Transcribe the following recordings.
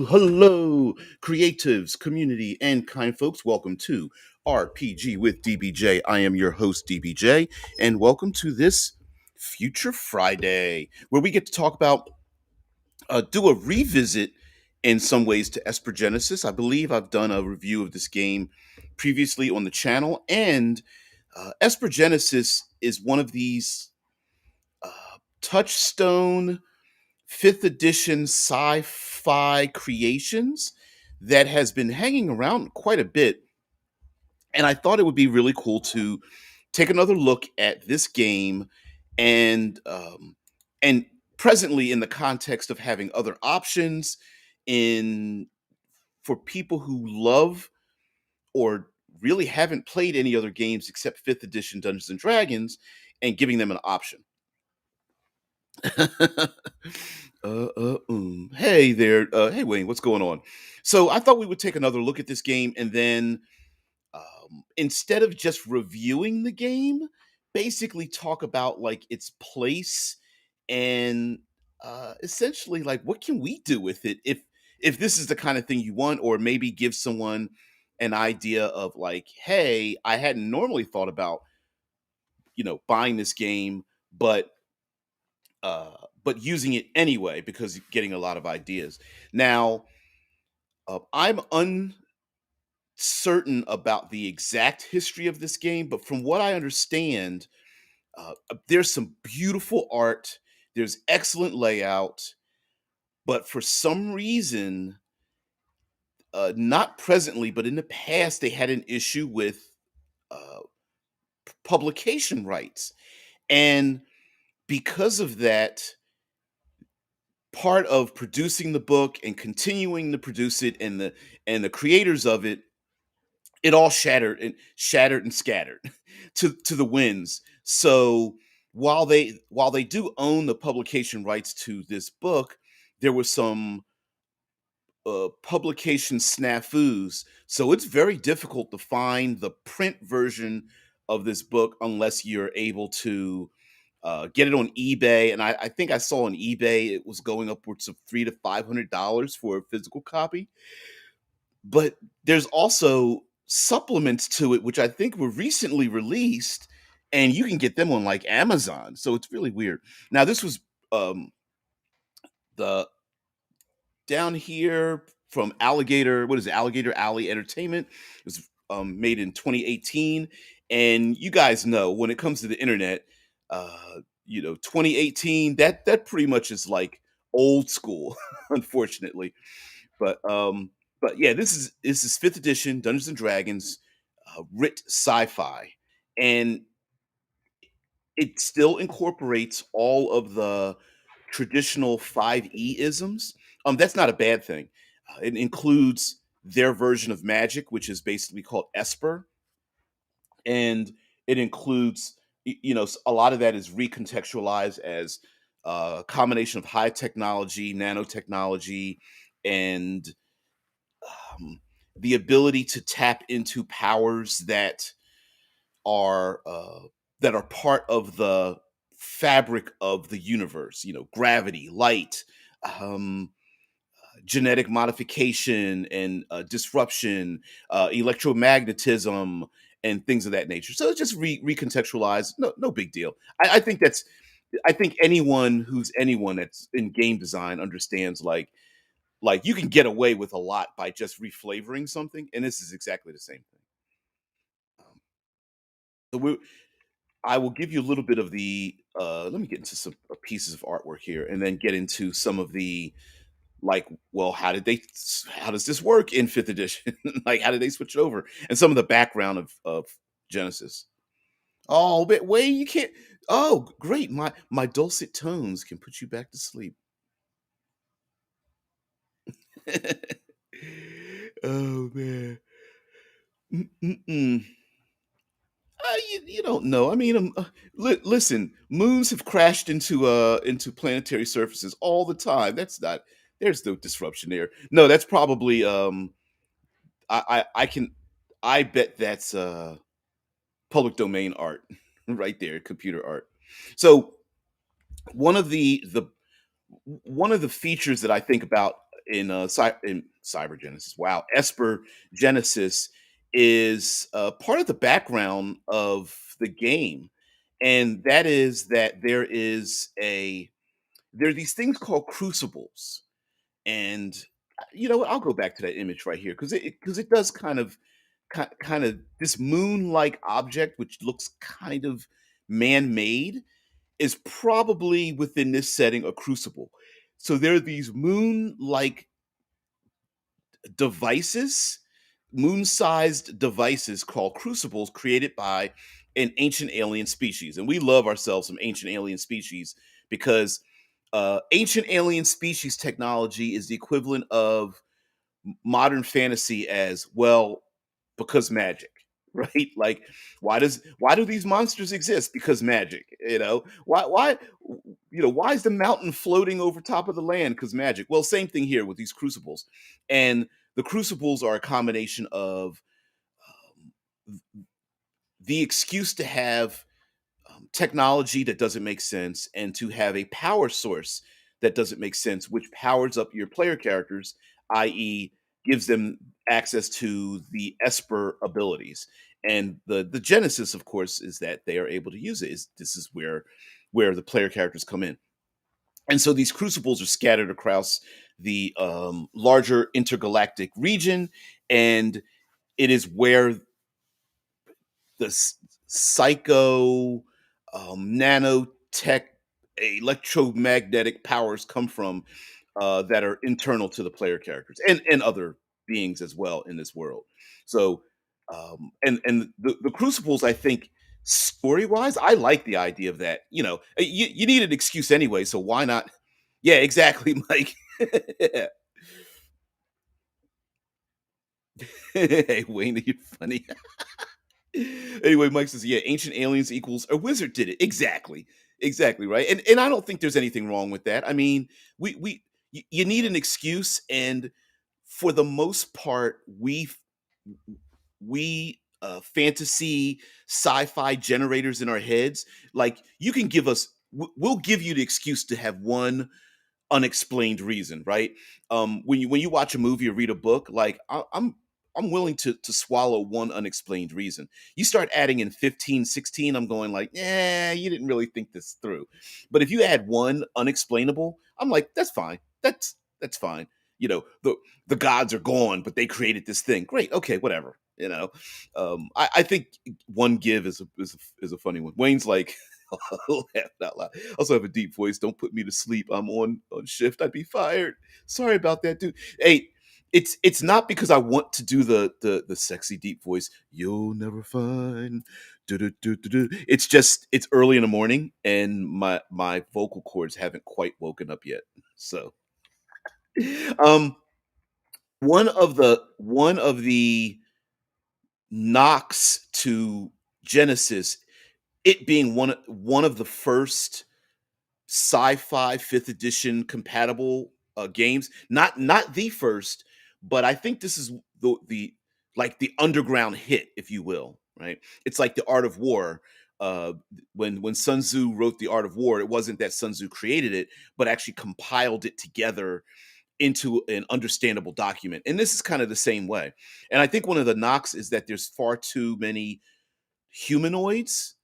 Hello, creatives, community, and kind folks. Welcome to RPG with DBJ. I am your host, DBJ, and welcome to this Future Friday, where we get to talk about, do a revisit in some ways to Esper Genesis. I believe I've done a review of this game previously on the channel, and Esper Genesis is one of these touchstone fifth edition sci-fi creations that has been hanging around quite a bit, and I thought it would be really cool to take another look at this game and presently in the context of having other options in for people who love or really haven't played any other games except fifth edition Dungeons and Dragons, and giving them an option. Hey there. Hey, Wayne, what's going on? So I thought we would take another look at this game and then, instead of just reviewing the game, basically talk about like its place and essentially like what can we do with it if this is the kind of thing you want, or maybe give someone an idea of like, hey, I hadn't normally thought about buying this game, but uh, using it anyway because you're getting a lot of ideas. Now, I'm uncertain about the exact history of this game, but from what I understand, there's some beautiful art, there's excellent layout, but for some reason, not presently, but in the past, they had an issue with uh, publication rights. And because of that, part of producing the book and continuing to produce it and the creators of it, it all shattered and scattered to the winds. So while they do own the publication rights to this book, there was some publication snafus. So it's very difficult to find the print version of this book unless you're able to get it on eBay. And I think I saw on eBay it was going upwards of $300 to $500 for a physical copy. But there's also supplements to it, which I think were recently released, and you can get them on like Amazon. So it's really weird. Now, this was the down here from Alligator. What is it? Alligator Alley Entertainment. It was made in 2018, and you guys know when it comes to the internet, 2018, that pretty much is like old school, unfortunately. But yeah, this is fifth edition Dungeons and Dragons, writ sci-fi, and it still incorporates all of the traditional 5e isms. That's not a bad thing. It includes their version of magic, which is basically called Esper, and it includes a lot of that is recontextualized as a combination of high technology, nanotechnology, and um, the ability to tap into powers are uh, that are part of the fabric of the universe. Gravity, light, um, genetic modification, and disruption, electromagnetism, and things of that nature. So it's just recontextualized. No big deal. I think anyone that's in game design understands like you can get away with a lot by just reflavoring something, and this is exactly the same thing. So I will give you a little bit of the. Let me get into some pieces of artwork here, and then get into some of the like. Well, how does this work in fifth edition? Like, how did they switch it over? And some of the background of Genesis. Oh, but wait, you can't. Oh, great! My dulcet tones can put you back to sleep. Oh man. Mm-mm-mm. You don't know. I mean, listen, moons have crashed into planetary surfaces all the time. That's not. There's no disruption there. No, that's probably. I can. I bet that's public domain art, right there, computer art. So one of the features that I think about in Cyber Genesis. Wow, Esper Genesis is part of the background of the game, and that is that there are these things called crucibles, and I'll go back to that image right here because it does kind of this moon-like object, which looks kind of man-made, is probably within this setting a crucible. So there are these moon-like devices, moon-sized devices called crucibles created by an ancient alien species. And we love ourselves some ancient alien species because ancient alien species technology is the equivalent of modern fantasy as well because magic. Right, like why do these monsters exist? Because magic. Why is the mountain floating over top of the land? Because magic. Well, same thing here with these crucibles. And the crucibles are a combination of the excuse to have technology that doesn't make sense and to have a power source that doesn't make sense, which powers up your player characters, i.e., gives them access to the Esper abilities. And the genesis, of course, is that they are able to use it. This is where the player characters come in. And so these crucibles are scattered across the larger intergalactic region, and it is where the psycho nanotech electromagnetic powers come from that are internal to the player characters and other beings as well in this world. So and the crucibles, I think, story wise, I like the idea of that. You need an excuse anyway, so why not? Yeah, exactly, Mike. Hey, Wayne, you're funny. Anyway, Mike says, yeah, ancient aliens equals a wizard did it. Exactly. Exactly, right. And I don't think there's anything wrong with that. I mean, you need an excuse, and for the most part, fantasy sci-fi generators in our heads, like you can give us we'll give you the excuse to have one unexplained reason, right? When you watch a movie or read a book, like I'm willing to swallow one unexplained reason. You start adding in 15, 16, I'm going like, yeah, you didn't really think this through. But if you add one unexplainable, I'm like, that's fine. That's fine. The gods are gone, but they created this thing. Great, okay, whatever. I think one give is a funny one. Wayne's like, laugh out loud. I also have a deep voice. Don't put me to sleep. I'm on shift. I'd be fired. Sorry about that, dude. Hey, it's not because I want to do the sexy deep voice. You'll never find. Do. It's just it's early in the morning and my vocal cords haven't quite woken up yet. So, um, one of the knocks to Genesis, it being one of the first sci-fi 5th edition compatible games. Not the first, but I think this is the like the underground hit, if you will. Right? It's like the Art of War. When Sun Tzu wrote the Art of War, it wasn't that Sun Tzu created it, but actually compiled it together into an understandable document. And this is kind of the same way. And I think one of the knocks is that there's far too many humanoids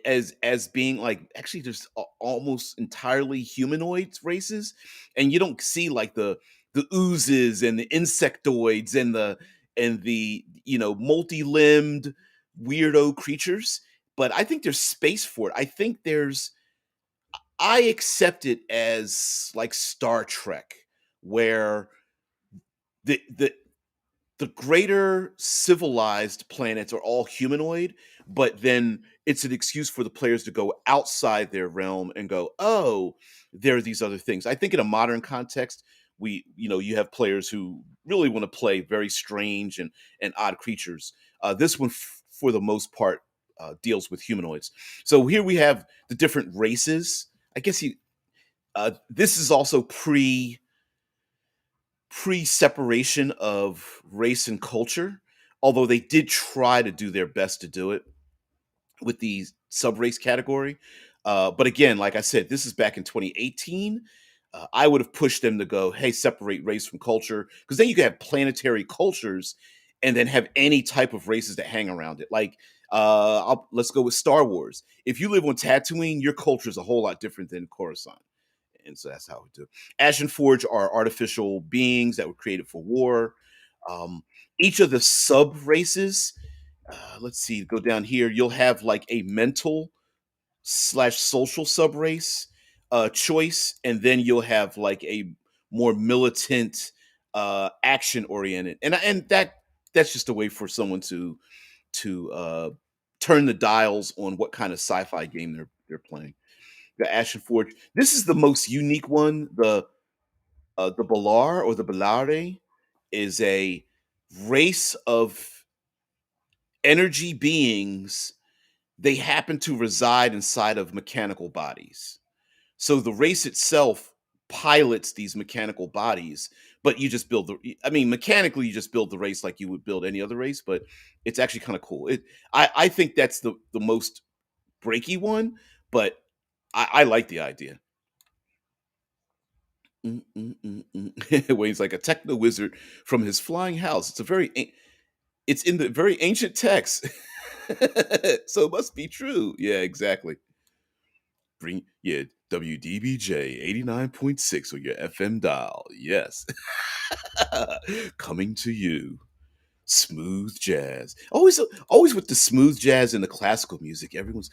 as being like actually there's almost entirely humanoids races, and you don't see like the oozes and the insectoids and the multi-limbed weirdo creatures. But I think there's space for it. I accept it as like Star Trek, where the the greater civilized planets are all humanoid, but then it's an excuse for the players to go outside their realm and go, oh, there are these other things. I think in a modern context, you have players who really want to play very strange and odd creatures. This one, for the most part, deals with humanoids. So here we have the different races. I guess this is also pre-separation of race and culture, although they did try to do their best to do it with the sub-race category. But again, like I said, this is back in 2018. I would have pushed them to go, hey, separate race from culture, because then you could have planetary cultures, and then have any type of races that hang around it. Like, let's go with Star Wars. If you live on Tatooine, your culture is a whole lot different than Coruscant, and so that's how we do it. Ash and Forge are artificial beings that were created for war. Um, each of the sub races, let's see, go down here. You'll have like a mental slash social sub race choice, and then you'll have like a more militant, action oriented, and that's just a way for someone to turn the dials on what kind of sci-fi game they're playing. The Ashen Forge. This is the most unique one. The Balar or the Balare is a race of energy beings. They happen to reside inside of mechanical bodies. So the race itself pilots these mechanical bodies, but you just build I mean, mechanically, you just build the race like you would build any other race, but it's actually kind of cool. I think that's the most breaky one, but I like the idea. Wayne's like a techno wizard from his flying house. It's in the very ancient text, so it must be true. Yeah, exactly. Bring yeah, WDBJ 89.6 on your FM dial. Yes. Coming to you. Smooth jazz. Always with the smooth jazz and the classical music. Everyone's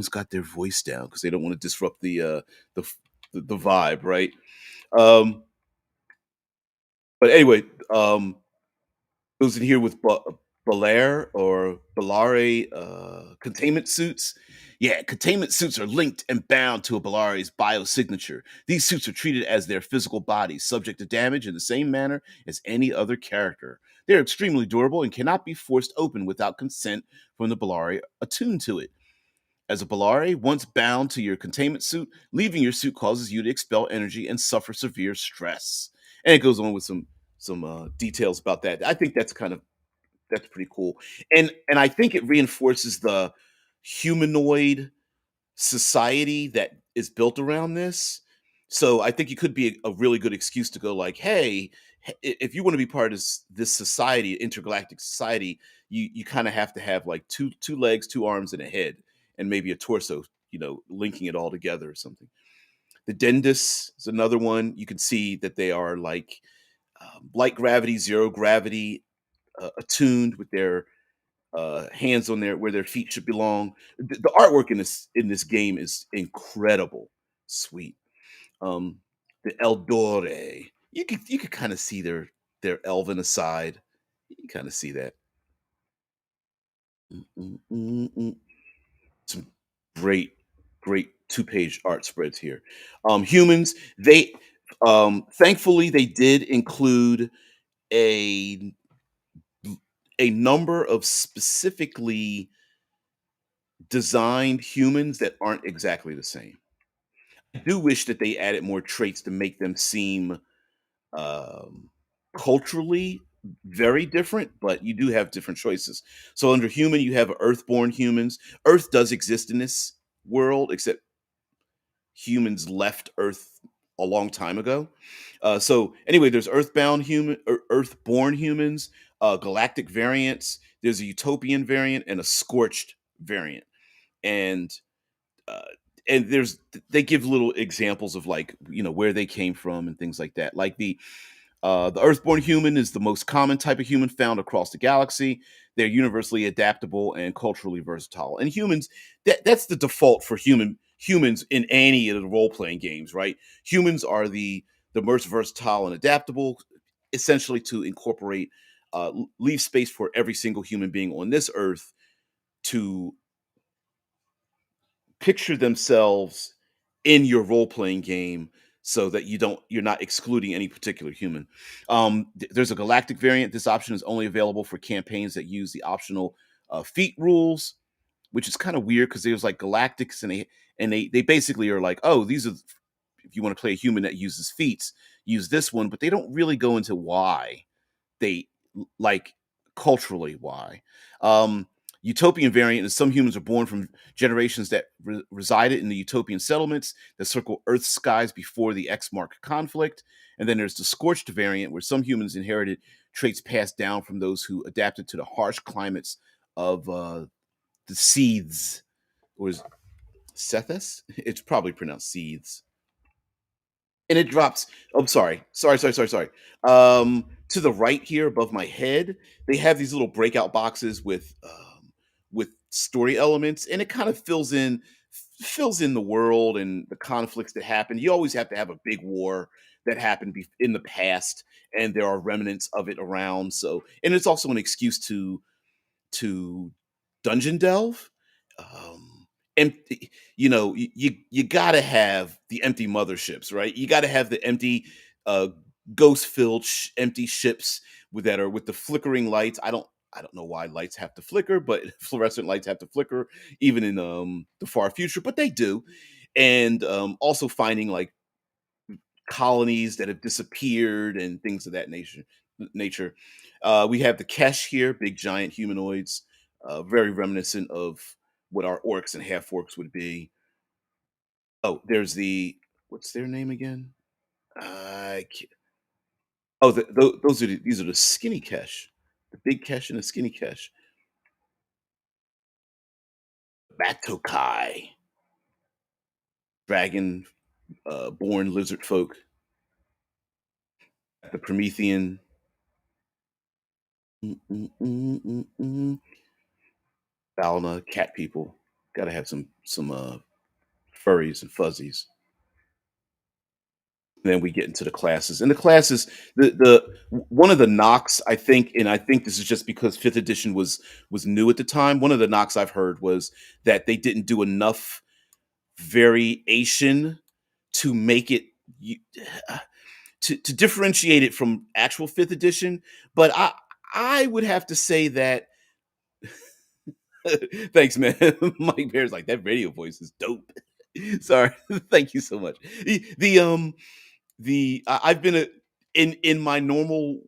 got their voice down because they don't want to disrupt the f- the vibe, right? Um, but anyway, goes in here with Belair or Belare containment suits. Yeah, containment suits are linked and bound to a Belare's biosignature. These suits are treated as their physical bodies, subject to damage in the same manner as any other character. They're extremely durable and cannot be forced open without consent from the Belare attuned to it. As a Belare, once bound to your containment suit, leaving your suit causes you to expel energy and suffer severe stress. And it goes on with some details about that. I think that's pretty cool. And I think it reinforces the humanoid society that is built around this. So I think it could be a really good excuse to go like, hey, if you want to be part of this society, intergalactic society, you kind of have to have like two legs, two arms, and a head, and maybe a torso, linking it all together or something. The Dendus is another one. You can see that they are like light gravity, zero gravity, attuned with their hands on their where their feet should belong. The artwork in this game is incredible, sweet. Um, the Eldore, you could kind of see their elven aside. You can kind of see that. Mm, mm, mm, mm. Some great, great two-page art spreads here. Humans, they thankfully they did include a a number of specifically designed humans that aren't exactly the same. I do wish that they added more traits to make them seem um, culturally very different, but you do have different choices. So under human, you have earthborn humans. Earth does exist in this world, except humans left Earth a long time ago. So anyway, there's earthborn humans, galactic variants. There's a utopian variant and a scorched variant, and uh, there's they give little examples of like where they came from and things like that. Like the Earthborn human is the most common type of human found across the galaxy. They're universally adaptable and culturally versatile. And humans, that's the default for humans in any of the role playing games, right? Humans are the most versatile and adaptable, essentially to incorporate, leave space for every single human being on this earth to picture themselves in your role playing game so that you're not excluding any particular human. There's a galactic variant. This option is only available for campaigns that use the optional feat rules, which is kind of weird because there's like galactics and they basically are like, oh, these are if you want to play a human that uses feats, use this one, but they don't really go into why they like culturally why. Um, Utopian variant is some humans are born from generations that resided in the utopian settlements that circle Earth's skies before the X mark conflict. And then there's the scorched variant, where some humans inherited traits passed down from those who adapted to the harsh climates of the seeds, or is Sethus? It's probably pronounced seeds. And it drops. Oh, sorry. To the right here above my head, they have these little breakout boxes with story elements, and it kind of fills in the world and the conflicts that happen. You always have to have a big war that happened in the past, and there are remnants of it around. So, and it's also an excuse to dungeon delve. Empty, you got to have the empty motherships, right? You got to have the empty, uh, ghost filled, empty ships with the flickering lights. I don't know why lights have to flicker, but fluorescent lights have to flicker even in the far future, but they do. And also finding like colonies that have disappeared and things of that nature. We have the Kesh here, big giant humanoids, very reminiscent of what our orcs and half orcs would be. Oh, there's the what's their name again? I ca Oh, these are the skinny Kesh, the big Kesh and the skinny Kesh. Batokai, dragon, born lizard folk, the Promethean. Mm, mm, mm, mm, mm. Balna, cat people. Gotta have some furries and fuzzies. Then we get into the classes. And the classes, one of the knocks, I think, and I think this is just because fifth edition was new at the time. One of the knocks I've heard was that they didn't do enough variation to make it you- to differentiate it from actual fifth edition. But I would have to say that thanks, man. Mike Bear's like that radio voice is dope. Sorry, thank you so much. I've been in my normal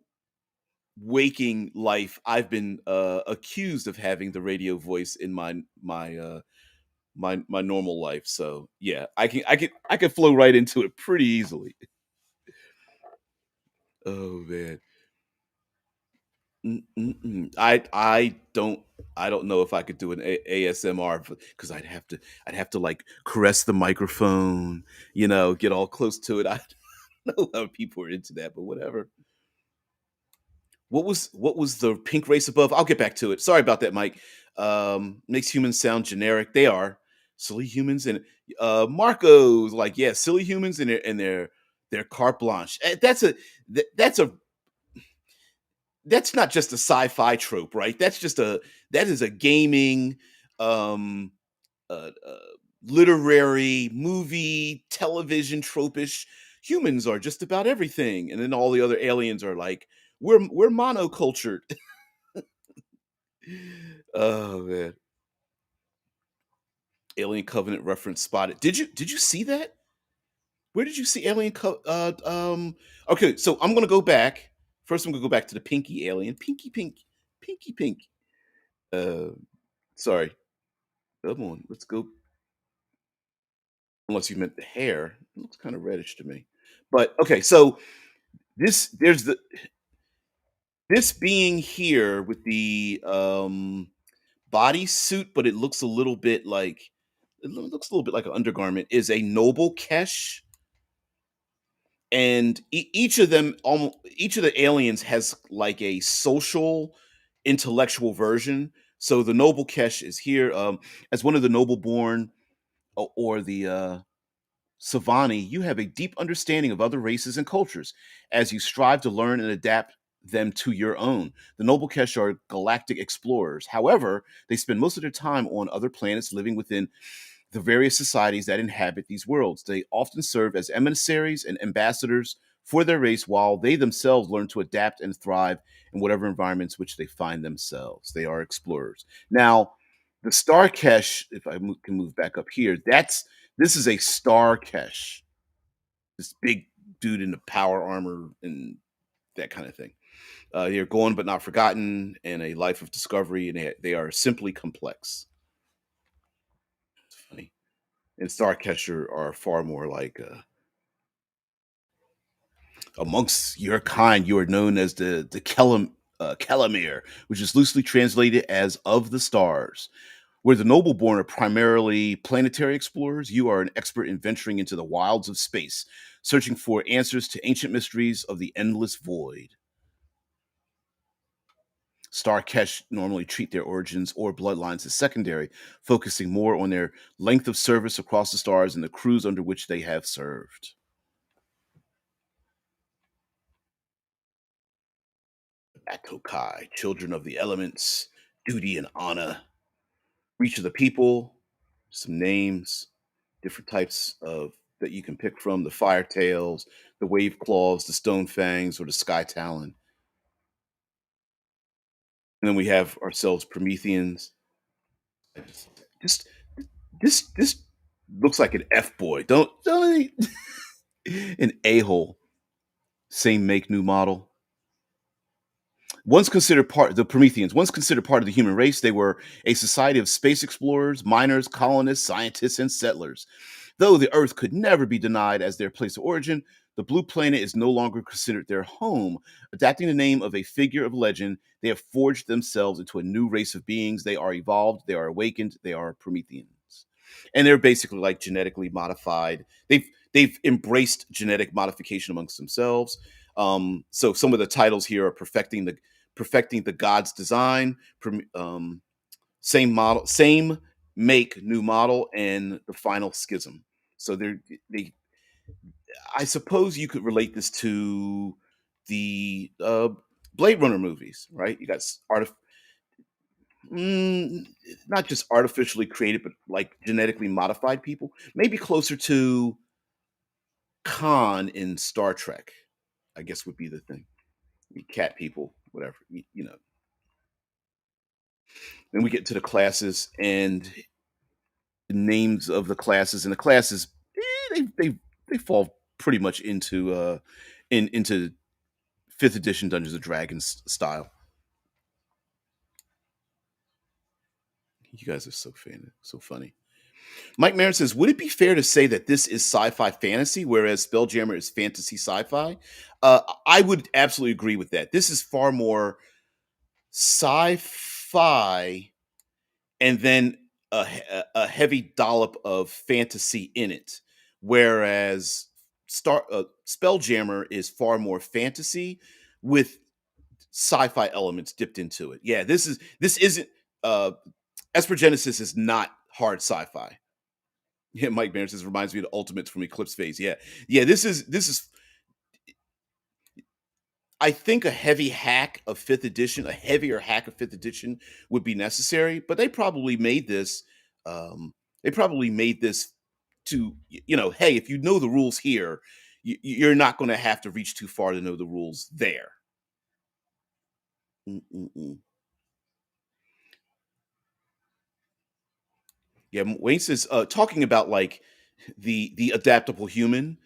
waking life. I've been accused of having the radio voice in my normal life. So yeah, I can flow right into it pretty easily. Oh man. I don't know if I could do an ASMR because I'd have to like caress the microphone, get all close to it. I don't know how people are into that, but whatever. What was the pink race above? I'll get back to it. Sorry about that, Mike. Makes humans sound generic. They are silly humans, and Marco's like, yeah, silly humans and their carte blanche. That's not just a sci-fi trope, right? That is a gaming, um, literary, movie, television tropish. Humans are just about everything, and then all the other aliens are like, we're monocultured. Oh man, Alien Covenant reference spotted. Did you see that? Where did you see Okay, so I'm gonna go back. First, I'm gonna go back to the pinky alien, pinky pink, pinky pink. Uh, Sorry. Come on, let's go. Unless you meant the hair, it looks kind of reddish to me. But okay, so there's this being here with the bodysuit, but it looks a little bit like looks a little bit like an undergarment. Is a noble Kesh, and each of the aliens has like a social, intellectual version. So the noble Kesh is here as one of the noble born, or the Savani, you have a deep understanding of other races and cultures as you strive to learn and adapt them to your own. The Noble Kesh are galactic explorers. However, they spend most of their time on other planets living within the various societies that inhabit these worlds. They often serve as emissaries and ambassadors for their race while they themselves learn to adapt and thrive in whatever environments which they find themselves. They are explorers. Now, the Star Kesh, if can move back up here, this is a Star Kesh, this big dude in the power armor and that kind of thing. They're gone but not forgotten, and a life of discovery, and they are simply complex. It's funny. And Starcatcher are far more like amongst your kind. You are known as the Kelamir, which is loosely translated as of the stars. Where the noble-born are primarily planetary explorers, you are an expert in venturing into the wilds of space, searching for answers to ancient mysteries of the endless void. Starkesh normally treat their origins or bloodlines as secondary, focusing more on their length of service across the stars and the crews under which they have served. Atokai, children of the elements, duty and honor, reach of the people, some names, different types of that you can pick from: the fire tails, the wave claws, the stone fangs, or the sky talon. And then we have ourselves Prometheans. Just this looks like an F boy. Don't an a hole. Same make, new model. Once considered part the Prometheans, once considered part of the human race, they were a society of space explorers, miners, colonists, scientists, and settlers. Though the Earth could never be denied as their place of origin, the blue planet is no longer considered their home. Adapting the name of a figure of legend, they have forged themselves into a new race of beings. They are evolved, they are awakened, they are Prometheans. And they're basically like genetically modified. They've embraced genetic modification amongst themselves. So some of the titles here are perfecting the god's design, same model, same make, new model, and the final schism. So they, I suppose you could relate this to the Blade Runner movies, right? You got mm, not just artificially created, but like genetically modified people. Maybe closer to Khan in Star Trek, I guess would be the thing. Cat people, whatever, you know. Then we get to the classes and the names of the classes, and the classes they fall pretty much into into fifth edition Dungeons and Dragons style. You guys are so funny. Mike Marin says, "Would it be fair to say that this is sci-fi fantasy, whereas Spelljammer is fantasy sci-fi?" I would absolutely agree with that. This is far more sci-fi and then a heavy dollop of fantasy in it, whereas Spelljammer is far more fantasy with sci-fi elements dipped into it. Yeah, this isn't uh Esper Genesis is not hard sci-fi. Yeah, Mike Barron says reminds me of the Ultimates from Eclipse Phase. Yeah, yeah. This is. I think a heavy hack of fifth edition, a heavier hack of fifth edition would be necessary, but they probably made this. Um, they probably made this to hey, if you know the rules here, you're not going to have to reach too far to know the rules there. Mm-mm-mm. Yeah, Wayne says talking about like the adaptable human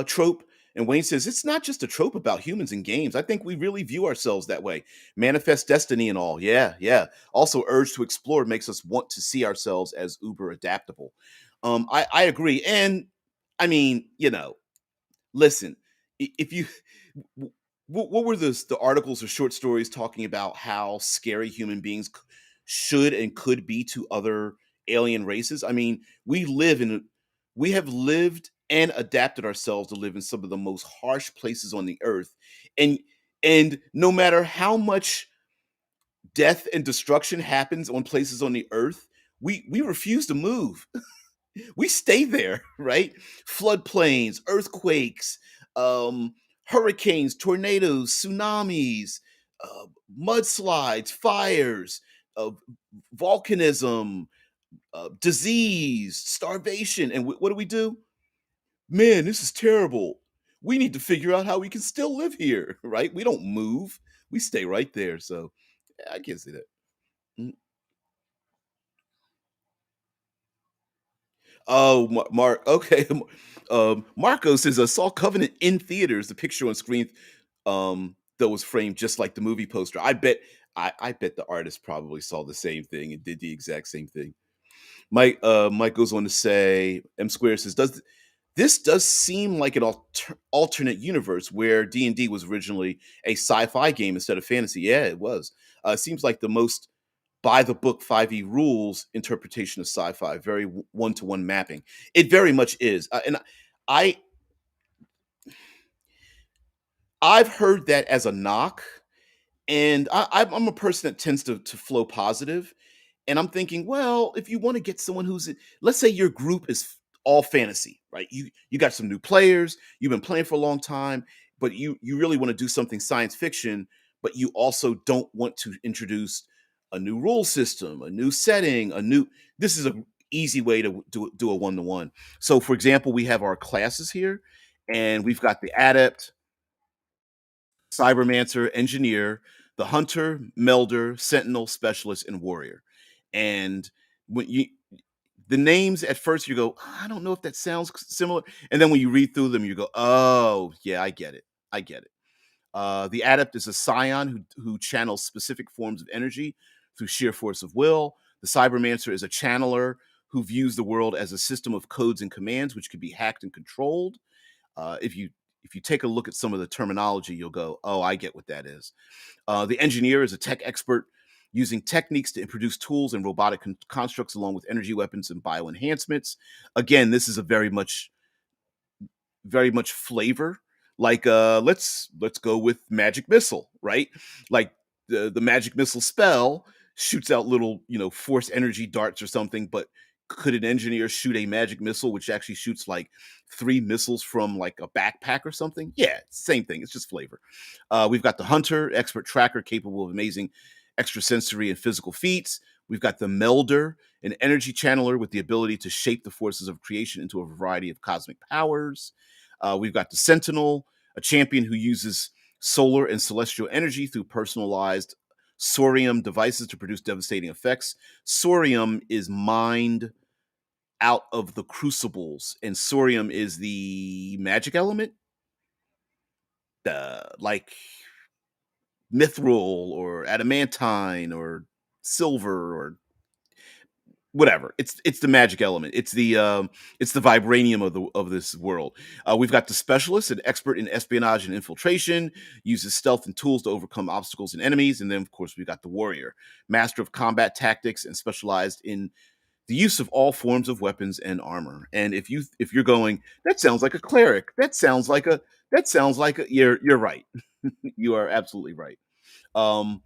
trope, and Wayne says it's not just a trope about humans in games. I think we really view ourselves that way. Manifest destiny and all. Yeah, yeah. Also, urge to explore makes us want to see ourselves as uber adaptable. I agree, and I mean, listen, if you what were the articles or short stories talking about how scary human beings should and could be to other alien races? I mean, we have lived and adapted ourselves to live in some of the most harsh places on the earth, and no matter how much death and destruction happens on places on the earth, we refuse to move. We stay there, right? Floodplains, earthquakes, hurricanes, tornadoes, tsunamis, uh, mudslides, fires, uh, volcanism, disease, starvation. And what do we do? Man, this is terrible. We need to figure out how we can still live here, right? We don't move. We stay right there. So yeah, I can see that. Mm. Oh, Mark. Okay. Marco says, I saw Covenant in theaters. The picture on screen. that was framed just like the movie poster. I bet the artist probably saw the same thing and did the exact same thing. Mike goes on to say, M Square says, "Does this does seem like an alternate universe where D&D was originally a sci-fi game instead of fantasy?" Yeah, it was. It seems like the most by the book 5e rules interpretation of sci-fi, very one to one mapping. It very much is. And I I've heard that as a knock, and I'm a person that tends to flow positive, and I'm thinking, well, if you want to get someone let's say your group is all fantasy, right? You got some new players, you've been playing for a long time, but you really want to do something science fiction, but you also don't want to introduce a new rule system, a new setting, a new. This is a easy way to do a one to one. So, for example, we have our classes here, and we've got the adept, cybermancer, engineer, the hunter, melder, sentinel, specialist, and warrior. And when you the names at first you go, I don't know if that sounds similar. And then when you read through them, you go, oh yeah, I get it. I get it. The adept is a scion who channels specific forms of energy through sheer force of will. The cybermancer is a channeler who views the world as a system of codes and commands which can be hacked and controlled. If you take a look at some of the terminology, you'll go, "Oh, I get what that is." The engineer is a tech expert using techniques to produce tools and robotic constructs along with energy weapons and bio enhancements. Again, this is a very much flavor. Like let's go with magic missile, right? Like the magic missile spell shoots out little, force energy darts or something, but could an engineer shoot a magic missile which actually shoots like three missiles from like a backpack or something? Yeah, same thing. It's just flavor. We've got the hunter, expert tracker capable of amazing extrasensory and physical feats. We've got the melder, an energy channeler with the ability to shape the forces of creation into a variety of cosmic powers. We've got the Sentinel, a champion who uses solar and celestial energy through personalized Sorium devices to produce devastating effects. Sorium is mined out of the crucibles, and Sorium is the magic element, like mithril or adamantine or silver or whatever. It's the magic element. It's the vibranium of this world. We've got the specialist, an expert in espionage and infiltration, uses stealth and tools to overcome obstacles and enemies. And then, of course, we've got the warrior, master of combat tactics and specialized in the use of all forms of weapons and armor. And if you're going, that sounds like a cleric. That sounds like a. You're right. You are absolutely right. Um,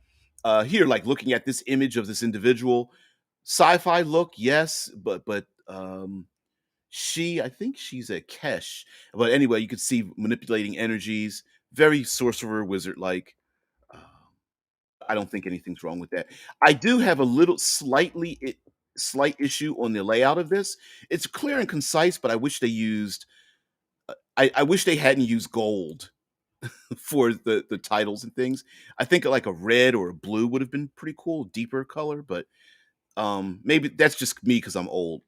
Here, like looking at this image of this individual, sci-fi look, yes, but I think she's a Kesh. But anyway, you could see manipulating energies, very sorcerer wizard like. Uh, I don't think anything's wrong with that. I do have a slight issue on the layout of this. It's clear and concise, but I wish they used. I wish they hadn't used gold for the titles and things. I think like a red or a blue would have been pretty cool, deeper color, but maybe that's just me because I'm old.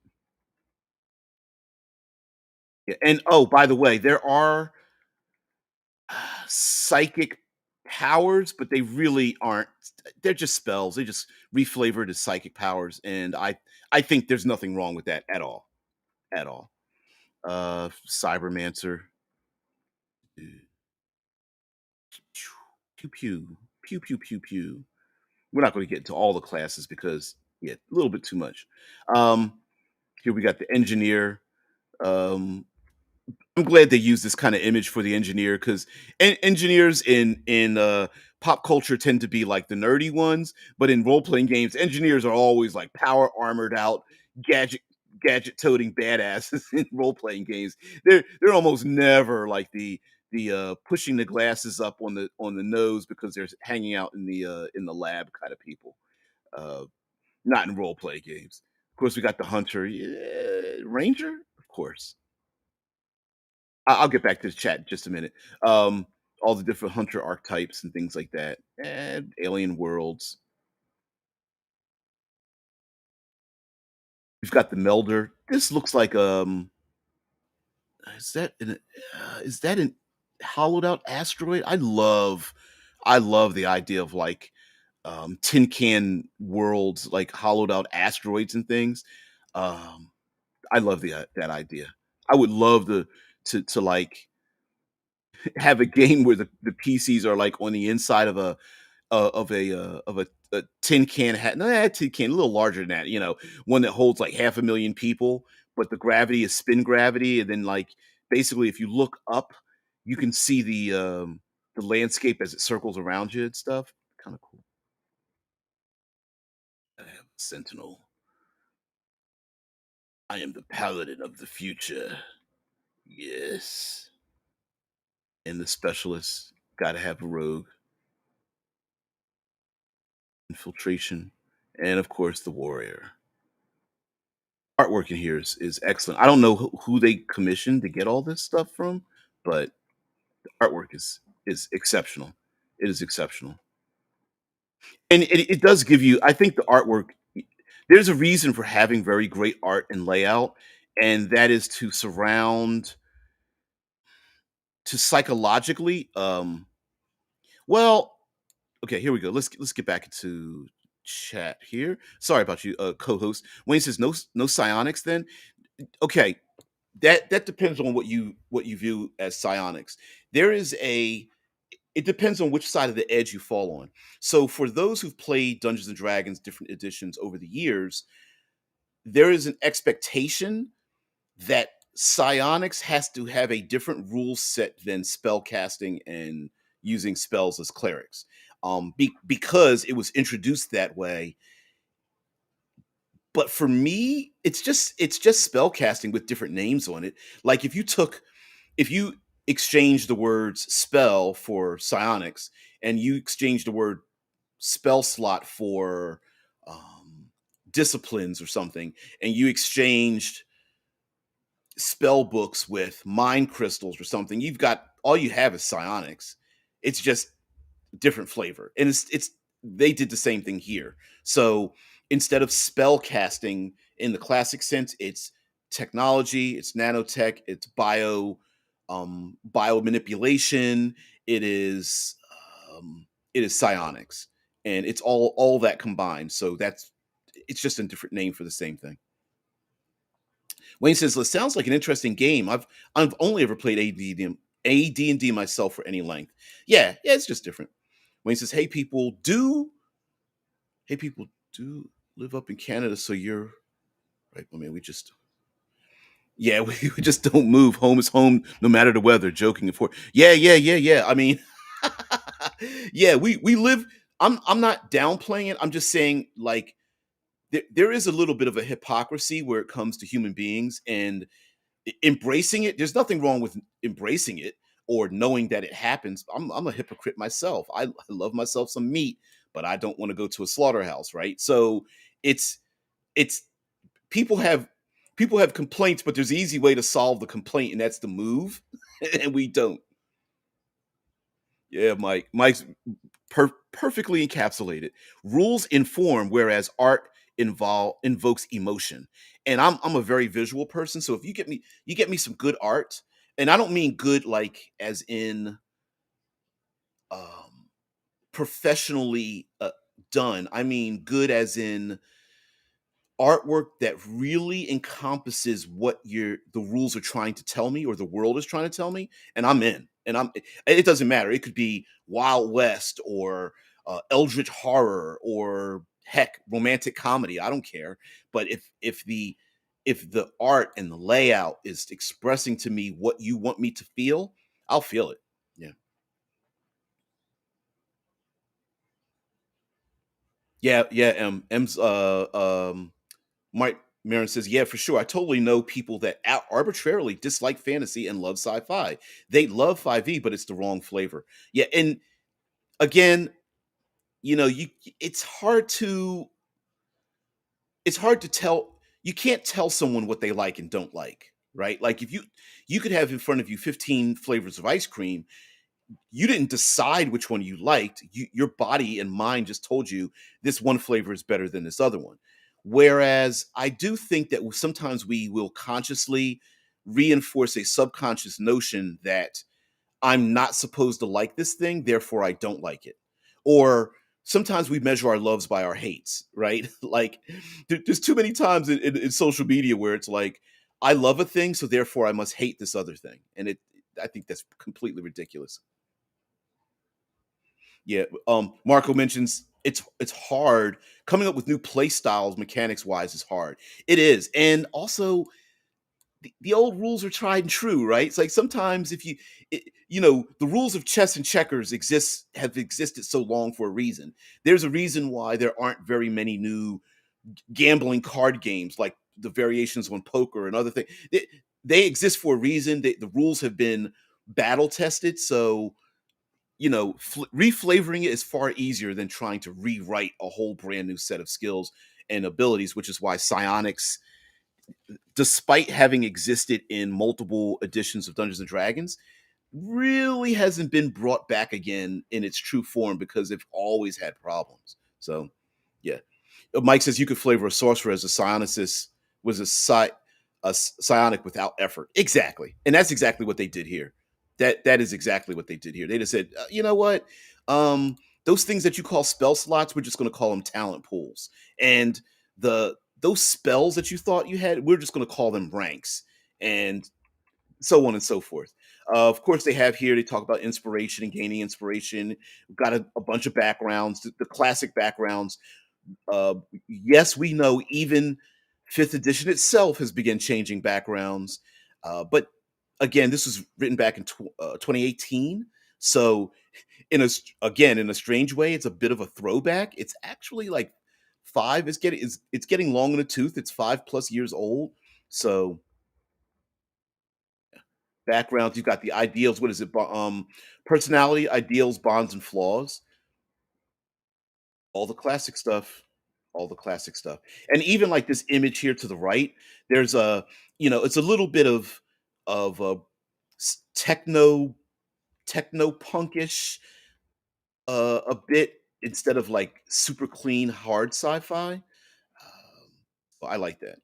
Yeah, and oh, by the way, there are psychic powers, but they really aren't. They're just spells. They just reflavored as psychic powers, and I think there's nothing wrong with that at all, at all. Cybermancer, pew pew pew pew pew pew. We're not going to get into all the classes because yeah, a little bit too much. Um, Here we got the engineer. Um, I'm glad they use this kind of image for the engineer because engineers in pop culture tend to be like the nerdy ones, but in role playing games, engineers are always like power armored out, gadget toting badasses in role playing games. They're almost never like the pushing the glasses up on the nose because they're hanging out in the lab kind of people. Uh, Not in role play games. Of course, we got the hunter, yeah, ranger, of course. I'll get back to the chat in just a minute. Um, all the different hunter archetypes and things like that, and alien worlds. We've got the melder. This looks like is that an hollowed out asteroid? I love the idea of like tin can worlds, like hollowed out asteroids and things. Um, I love that idea. I would love to like have a game where the PCs are like on the inside of a tin can hat. No, tin can a little larger than that. One that holds like 500,000 people, but the gravity is spin gravity, and then like basically, if you look up, you can see the landscape as it circles around you and stuff. Kind of cool. I have a Sentinel. I am the paladin of the future. Yes. And the specialist got to have a rogue, infiltration, and of course the warrior. Artwork in here is excellent. I don't know who they commissioned to get all this stuff from, but the artwork is exceptional. It is exceptional, and it does give you. I think the artwork. There's a reason for having very great art and layout, and that is to surround to psychologically. Well, okay, here we go. Let's get back into chat here. Sorry about you, co-host. Wayne says no psionics. Then okay, that depends on what you view as psionics. There is a It depends on which side of the edge you fall on. So for those who've played Dungeons and Dragons different editions over the years, there is an expectation that psionics has to have a different rule set than spell casting and using spells as clerics. Because it was introduced that way. But for me, it's just spell casting with different names on it. Like if you exchange the words spell for psionics and you exchange the word spell slot for disciplines or something, and you exchanged spell books with mind crystals or something, you've got all you have is psionics. It's just different flavor. And it's they did the same thing here. So instead of spell casting in the classic sense, it's technology, it's nanotech, it's bio manipulation, it is it is psionics. And it's all that combined. So it's just a different name for the same thing. Wayne says, "It sounds like an interesting game. I've only ever played AD&D myself for any length. Yeah, it's just different." Wayne says, hey people do live up in Canada, so you're right. I mean, yeah, we just don't move. Home is home, no matter the weather. Joking and for yeah. I mean, yeah, we live. I'm not downplaying it. I'm just saying like there is a little bit of a hypocrisy where it comes to human beings and embracing it. There's nothing wrong with embracing it or knowing that it happens. I'm a hypocrite myself. I love myself some meat, but I don't want to go to a slaughterhouse, right? So it's it's people have people have complaints, but there's an easy way to solve the complaint, and that's the move, and we don't. Yeah, Mike's perfectly encapsulated. Rules inform, whereas art invokes emotion. And I'm a very visual person, so if you get me some good art, and I don't mean good like as in um, professionally done. I mean good as in artwork that really encompasses what the rules are trying to tell me or the world is trying to tell me, and I'm in. And it doesn't matter. It could be Wild West or eldritch horror or heck romantic comedy. I don't care. But if the art and the layout is expressing to me what you want me to feel, I'll feel it. Yeah. Yeah. M's Mike Marin says, "Yeah, for sure. I totally know people that arbitrarily dislike fantasy and love sci-fi. They love 5e, but it's the wrong flavor." Yeah, and again, you it's hard to tell. You can't tell someone what they like and don't like, right? Like if you could have in front of you 15 flavors of ice cream, you didn't decide which one you liked. Your body and mind just told you this one flavor is better than this other one. Whereas I do think that sometimes we will consciously reinforce a subconscious notion that I'm not supposed to like this thing, therefore I don't like it. Or sometimes we measure our loves by our hates, right? Like there's too many times in social media where it's like, I love a thing, so therefore I must hate this other thing. And I think that's completely ridiculous. Yeah. Marco mentions it's hard. Coming up with new play styles, mechanics wise, is hard. It is. And also the old rules are tried and true, right? It's like sometimes if the rules of chess and checkers have existed so long for a reason. There's a reason why there aren't very many new gambling card games like the variations on poker and other things. They exist for a reason. The rules have been battle tested, so reflavoring it is far easier than trying to rewrite a whole brand new set of skills and abilities, which is why psionics, despite having existed in multiple editions of Dungeons and Dragons, really hasn't been brought back again in its true form because they've always had problems. So, yeah. Mike says you could flavor a sorcerer as a psionicist was psionic without effort. Exactly, and that's exactly what they did here. That is exactly what they did here. They just said, you know what, those things that you call spell slots, we're just going to call them talent pools, and those spells that you thought you had, we're just going to call them ranks, and so on and so forth. Of course, they have here, they talk about inspiration and gaining inspiration. We've got a bunch of backgrounds, the classic backgrounds. uh, yes, we know even fifth edition itself has begun changing backgrounds, but again, this was written back in 2018. So, again, in a strange way, it's a bit of a throwback. It's actually like it's getting long in the tooth. It's 5+ years old. So, backgrounds, you've got the ideals. What is it? Personality, ideals, bonds, and flaws. All the classic stuff, all the classic stuff. And even like this image here to the right, there's it's a little bit of techno punkish, a bit, instead of like super clean hard sci-fi. I like that.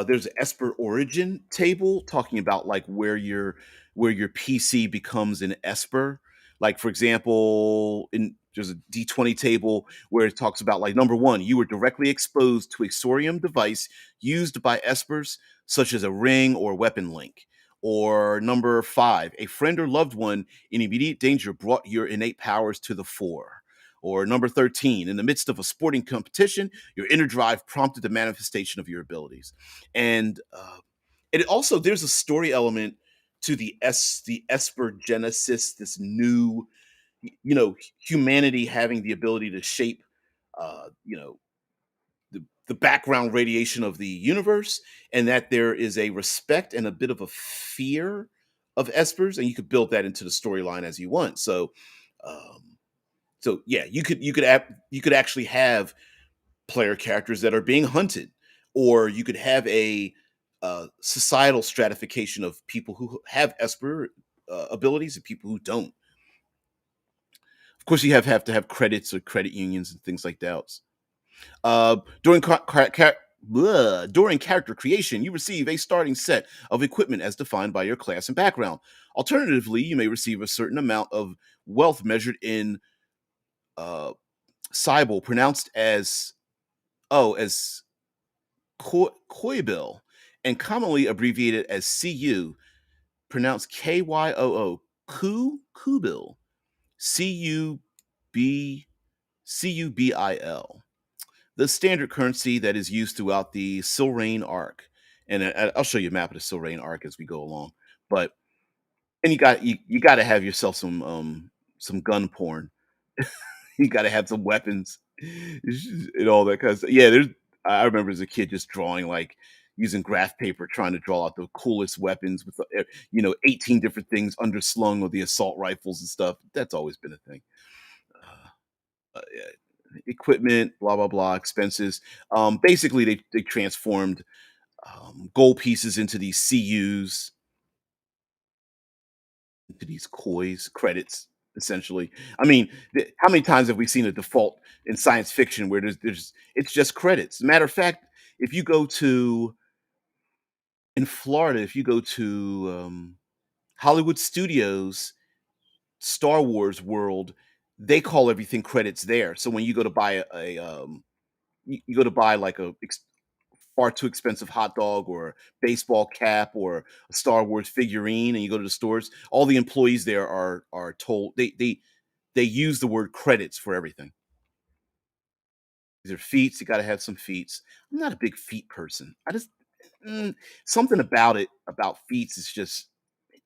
There's an Esper origin table talking about like where your PC becomes an Esper. Like for example, there's a D20 table where it talks about like number one, you were directly exposed to a Sorium device used by Espers, such as a ring or weapon link. Or number five, a friend or loved one in immediate danger brought your innate powers to the fore. Or number 13, in the midst of a sporting competition, your inner drive prompted the manifestation of your abilities. And it also, there's a story element to the Esper Genesis, this new, humanity having the ability to shape, uh, you know, the background radiation of the universe, and that there is a respect and a bit of a fear of Espers, and you could build that into the storyline as you want. Um, so yeah, you could actually have player characters that are being hunted, or you could have a societal stratification of people who have Esper abilities and people who don't. Of course, you have to have credits or credit unions and things like that. Uh, during during character creation, you receive a starting set of equipment as defined by your class and background. Alternatively, you may receive a certain amount of wealth measured in uh, Cybele, pronounced as Koibil, and commonly abbreviated as CU, pronounced KYOO, Kubil, CUB, CUBIL, the standard currency that is used throughout the Silrain arc. And I'll show you a map of the Silrain arc as we go along. But and you got to have yourself some gun porn. You got to have some weapons and all that kind of stuff. Yeah, I remember as a kid just drawing like using graph paper, trying to draw out the coolest weapons with 18 different things underslung with the assault rifles and stuff. That's always been a thing. Yeah. Equipment, blah blah blah, expenses. Basically, they transformed gold pieces into these CUs, into these coins, credits, essentially. I mean, how many times have we seen a default in science fiction where there's it's just credits? Matter of fact, if you go to In Florida, if you go to, Hollywood Studios, Star Wars World, they call everything credits there. So when you go to buy you go to buy like a far too expensive hot dog or a baseball cap or a Star Wars figurine, and you go to the stores, all the employees there are told they use the word credits for everything. These are feats. You got to have some feats. I'm not a big feat person. I just mm, something about it about feats is just it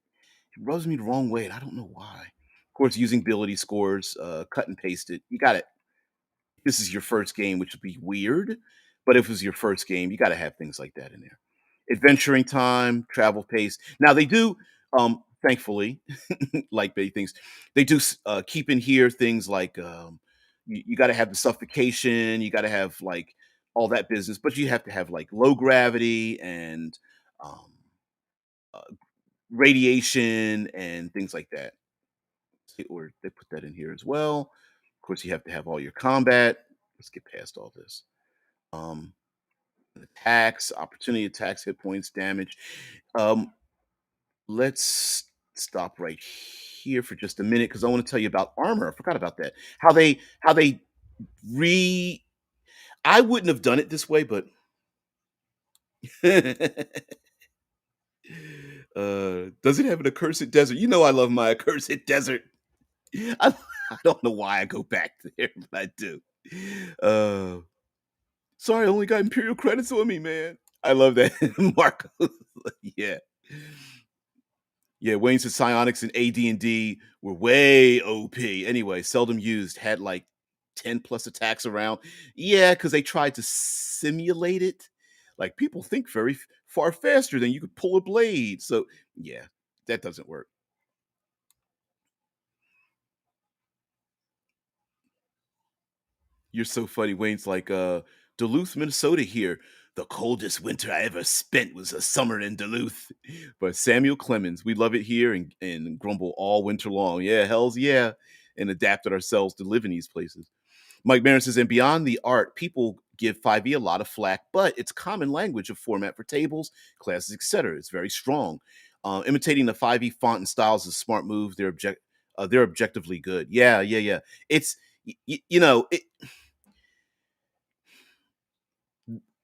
rubs me the wrong way, and I don't know why. Of course, using ability scores, cut and paste it. You got it. This is your first game, which would be weird, but if it was your first game, you got to have things like that in there. Adventuring time, travel pace. Now they do, thankfully, like many things, they do keep in here things like you got to have the suffocation, you got to have like all that business, but you have to have like low gravity and um, uh, radiation and things like that. Or they put that in here as well. Of course, you have to have all your combat. Let's get past all this. Um, attacks, opportunity attacks, hit points, damage. Um, let's stop right here for just a minute because I want to tell you about armor. I forgot about that. How they re. I wouldn't have done it this way, but does it have an accursed desert? You know I love my accursed desert. I, I don't know why I go back there, but I do. Uh, sorry, I only got Imperial credits on me, man. I love that. Marco. Yeah. Yeah, Wayne said psionics and AD&D were way OP. Anyway, seldom used, had like 10 plus attacks around. Yeah, because they tried to simulate it. Like people think very far faster than you could pull a blade. So yeah, that doesn't work. You're so funny. Wayne's like, Duluth, Minnesota here. The coldest winter I ever spent was a summer in Duluth. But Samuel Clemens, we love it here and grumble all winter long. Yeah, hell's yeah. And adapted ourselves to live in these places. Mike Marin says, and beyond the art, people give 5e a lot of flack, but it's common language of format for tables, classes, etc. It's very strong. Imitating the 5e font and styles is a smart move. They're objectively good. Yeah, yeah, yeah. It's you know,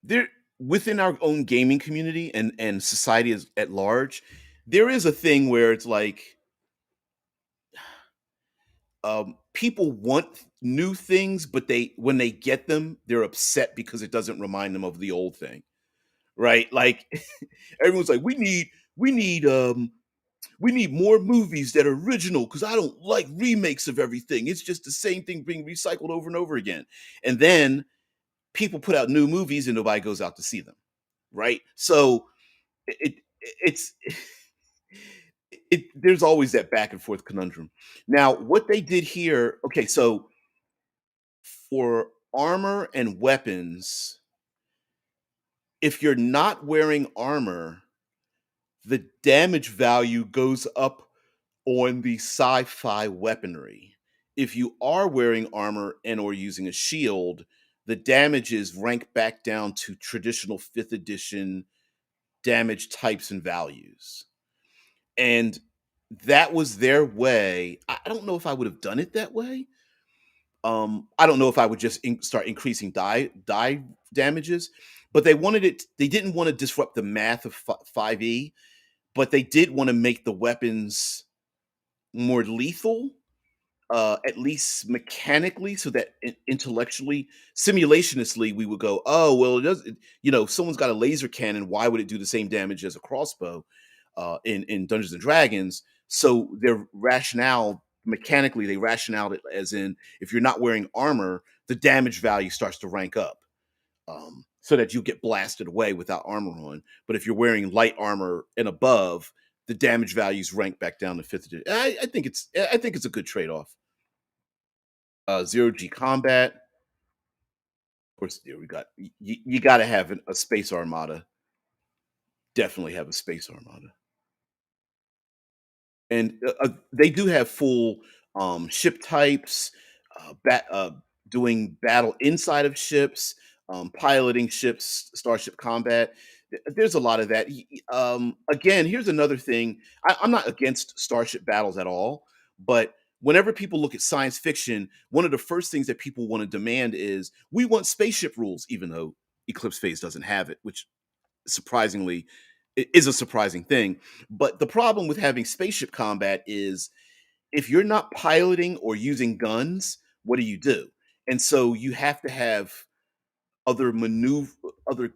there within our own gaming community and society as at large, there is a thing where it's like people want new things, but they when they get them, they're upset because it doesn't remind them of the old thing, right? Like everyone's like, we need more movies that are original because I don't like remakes of everything. It's just the same thing being recycled over and over again. And then people put out new movies and nobody goes out to see them, right? So it it's there's always that back and forth conundrum. Now, what they did here, okay, so for armor and weapons, if you're not wearing armor, the damage value goes up on the sci-fi weaponry. If you are wearing armor and or using a shield, the damages rank back down to traditional 5th edition damage types and values. And that was their way. I don't know if I would have done it that way. I don't know if I would just start increasing die damages, but they wanted it. They didn't want to disrupt the math of 5e, but they did want to make the weapons more lethal, at least mechanically, so that intellectually, simulationistly, we would go, oh well, it does. If someone's got a laser cannon, why would it do the same damage as a crossbow in Dungeons and Dragons? So their rationale, mechanically, they rationale it as in if you're not wearing armor, the damage value starts to rank up. So that you get blasted away without armor on. But if you're wearing light armor and above, the damage values rank back down to 5th edition. I think it's a good trade off. Zero G combat. Of course, yeah, we got you got to have a space armada. Definitely have a space armada, and they do have full ship types, doing battle inside of ships, piloting ships, starship combat. there's a lot of that. Again, here's another thing. I'm not against starship battles at all, but whenever people look at science fiction, one of the first things that people want to demand is we want spaceship rules, even though Eclipse Phase doesn't have it, which surprisingly is a surprising thing. But the problem with having spaceship combat is if you're not piloting or using guns, what do you do? And so you have to have other maneuver other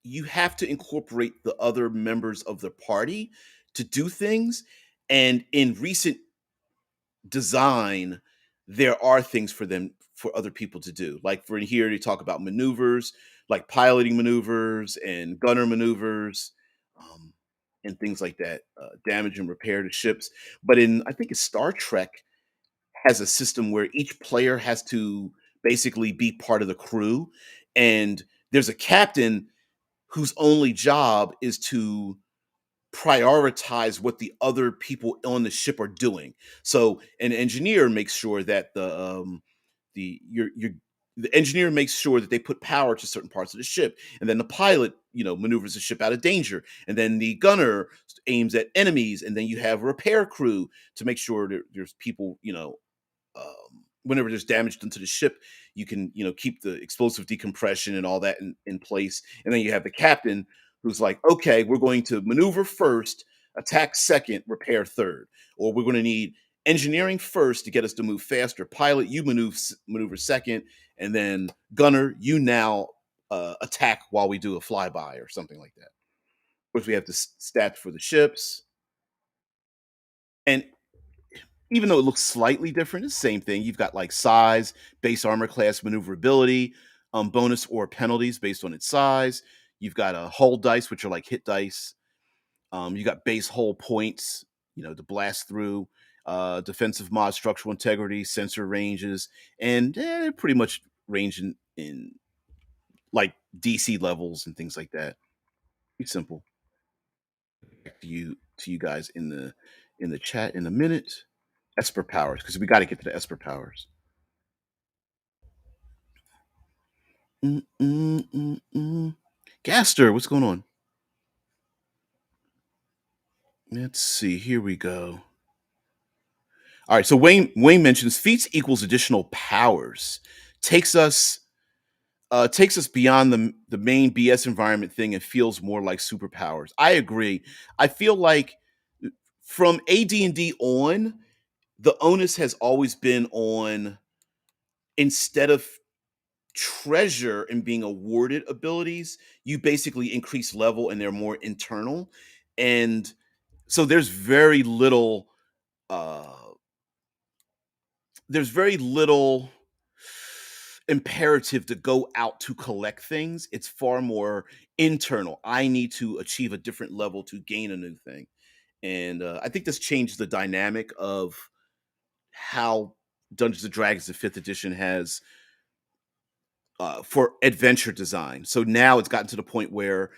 you have to incorporate the other members of the party to do things. And in recent design, there are things for them for other people to do. Like for here, they talk about maneuvers, like piloting maneuvers and gunner maneuvers, um, and things like that. Damage and repair to ships. But in I think it's Star Trek has a system where each player has to basically be part of the crew, and there's a captain whose only job is to prioritize what the other people on the ship are doing. So an engineer makes sure that your the engineer makes sure that they put power to certain parts of the ship, and then the pilot, maneuvers the ship out of danger, and then the gunner aims at enemies, and then you have a repair crew to make sure that there's people, whenever there's damage done to the ship, you can keep the explosive decompression and all that in place. And then you have the captain who's like, okay, we're going to maneuver first, attack second, repair third, or we're going to need engineering first to get us to move faster. Pilot, you maneuver second, and then gunner, you now attack while we do a flyby or something like that. Of course, we have the stats for the ships, and even though it looks slightly different, it's the same thing. You've got like size, base armor class, maneuverability, bonus or penalties based on its size. You've got a hull dice, which are like hit dice. You got base hull points, to blast through. Defensive mod, structural integrity, sensor ranges, and they're pretty much ranging in like DC levels and things like that. Pretty simple. Back to you guys in the chat in a minute. Esper powers, because we got to get to the Esper powers. Mm, mm, mm, mm. Gaster, what's going on? Let's see. Here we go. All right. So Wayne mentions feats equals additional powers. Takes us takes us beyond the main BS environment thing and feels more like superpowers. I agree. I feel like from AD&D on, the onus has always been on, instead of treasure and being awarded abilities, you basically increase level and they're more internal. And so uh there's very little imperative to go out to collect things. It's far more internal. I need to achieve a different level to gain a new thing. And I think this changed the dynamic of how Dungeons and Dragons the 5th edition has for adventure design. So now it's gotten to the point where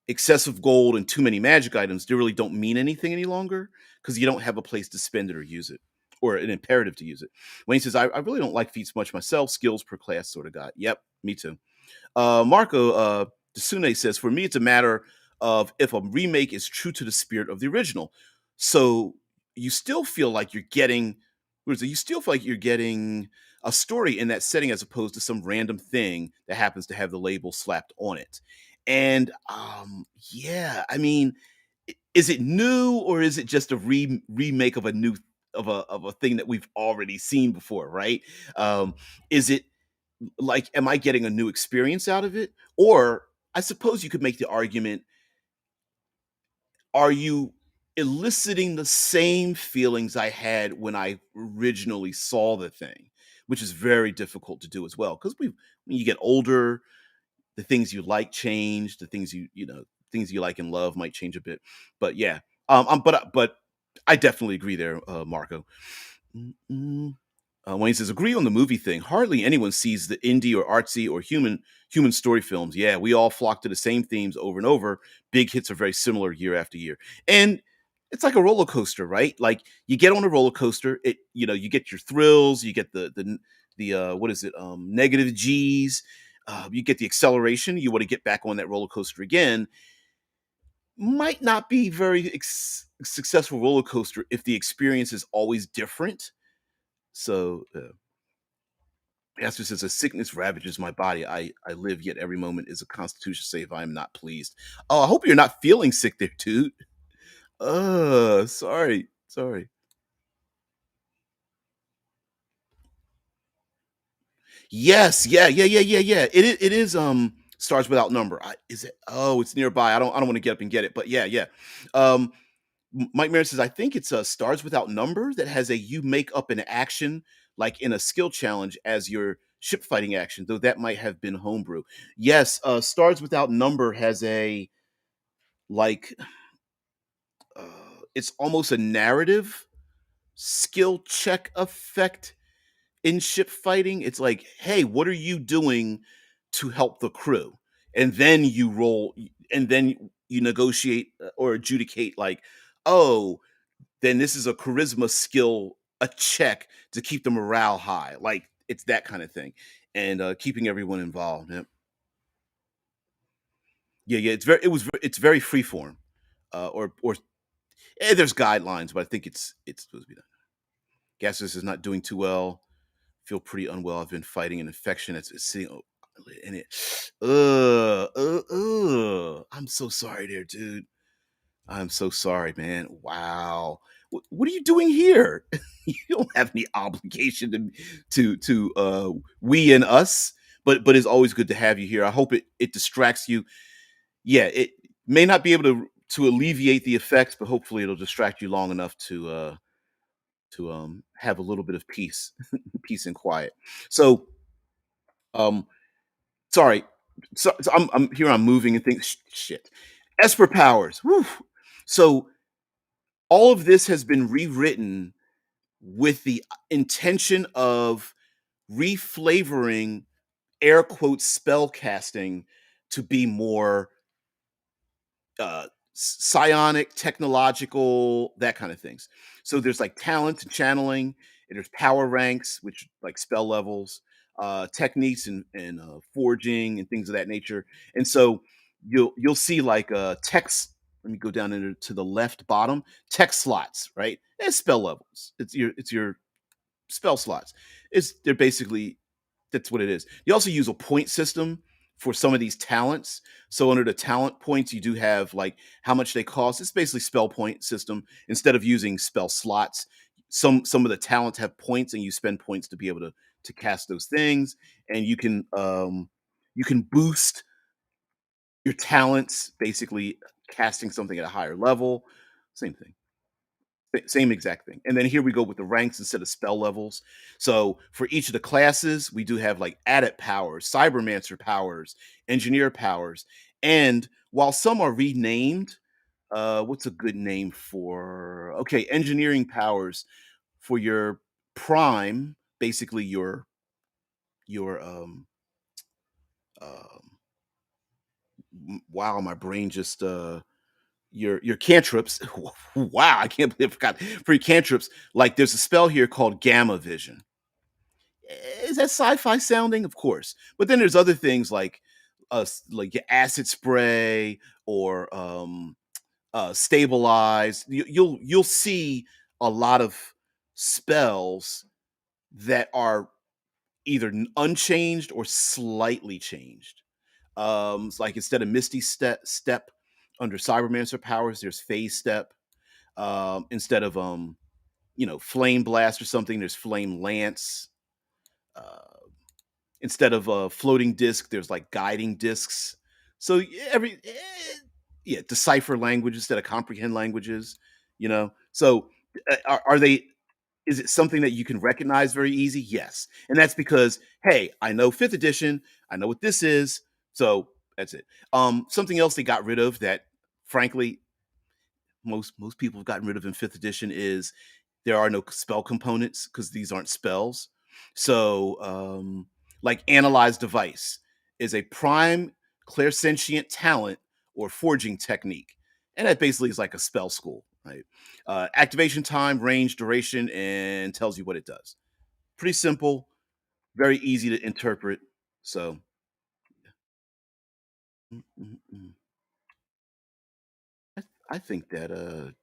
excessive gold and too many magic items, they really don't mean anything any longer because you don't have a place to spend it or use it, or an imperative to use it. Wayne says, I really don't like feats much myself. Skills per class sort of got. Yep, me too. Marco Desune says, for me, it's a matter of if a remake is true to the spirit of the original. So you still feel like you're getting, what is it? You still feel like you're getting a story in that setting as opposed to some random thing that happens to have the label slapped on it. And yeah, I mean, is it new or is it just a remake of a new of a thing that we've already seen before, right? Is it like, am I getting a new experience out of it? Or I suppose you could make the argument, are you eliciting the same feelings I had when I originally saw the thing? Which is very difficult to do as well. Because when you get older, the things you like change, the things things you like and love might change a bit. But yeah, but I definitely agree there, Marco. Mm-mm. Wayne says, agree on the movie thing. Hardly anyone sees the indie or artsy or human story films. Yeah, we all flock to the same themes over and over. Big hits are very similar year after year. And it's like a roller coaster, right? Like you get on a roller coaster, you get your thrills, you get the what is it, negative G's. You get the acceleration. You want to get back on that roller coaster again. Might not be very successful roller coaster if the experience is always different. So, Esther says, "A sickness ravages my body. I live, yet every moment is a constitution save. I am not pleased." Oh, I hope you're not feeling sick there, dude. Sorry, sorry. Yes, yeah. It is Stars Without Number. Is it? Oh, it's nearby. I don't want to get up and get it, but yeah. Um, Mike Mayer says, I think it's Stars Without Number that has a you make up an action like in a skill challenge as your ship fighting action, though that might have been homebrew. Yes, Stars Without Number has a like it's almost a narrative skill check effect in ship fighting. It's like, hey, what are you doing to help the crew? And then you roll, and then you negotiate or adjudicate, like, oh, then this is a charisma skill, a check to keep the morale high. Like it's that kind of thing, and keeping everyone involved. Yeah, yeah. It's very freeform, or there's guidelines, but I think it's supposed to be done. Gasus is not doing too well. Feel pretty unwell. I've been fighting an infection that's sitting in it. I'm so sorry there, dude. I'm so sorry, man. Wow. What are you doing here? You don't have any obligation to we and us, but it's always good to have you here. I hope it distracts you. Yeah, it may not be able to alleviate the effects, but hopefully it'll distract you long enough to have a little bit of peace, peace and quiet. So um sorry. So I'm here. I'm moving and things. Shit. Esper powers. Whew. So all of this has been rewritten with the intention of reflavoring air quotes spell casting to be more psionic, technological, that kind of things. So there's like talent and channeling, and there's power ranks, which like spell levels, techniques and forging and things of that nature. And so you'll see like text. Let me go down into to the left bottom text slots, right? It's spell levels. It's your spell slots. They're basically that's what it is. You also use a point system for some of these talents. So under the talent points, you do have like how much they cost. It's basically spell point system instead of using spell slots. Some of the talents have points, and you spend points to be able to cast those things. And you can boost your talents, basically casting something at a higher level. Same thing. Same exact thing. And then here we go with the ranks instead of spell levels. So for each of the classes, we do have like adept powers, cybermancer powers, engineer powers. And while some are renamed, what's a good name for engineering powers for your prime, basically your um wow, my brain just your cantrips. Wow, I can't believe I forgot. For your cantrips, like there's a spell here called Gamma Vision. Is that sci-fi sounding? Of course. But then there's other things like like your acid spray or stabilize. You'll see a lot of spells that are either unchanged or slightly changed. It's like instead of Misty Step under Cybermancer powers, there's Phase Step. Instead of Flame Blast or something, there's Flame Lance. Uh, Instead of a floating disc, there's like guiding discs. So yeah, decipher language instead of comprehend languages. So are they? Is it something that you can recognize very easy? Yes, and that's because hey, I know fifth edition. I know what this is. So that's it. Something else they got rid of that, frankly, most people have gotten rid of in fifth edition is there are no spell components because these aren't spells. So like analyze device is a prime clairsentient talent or forging technique, and that basically is like a spell school, right? Activation time, range, duration, and tells you what it does. Pretty simple, very easy to interpret. So Mm, mm, mm. I think that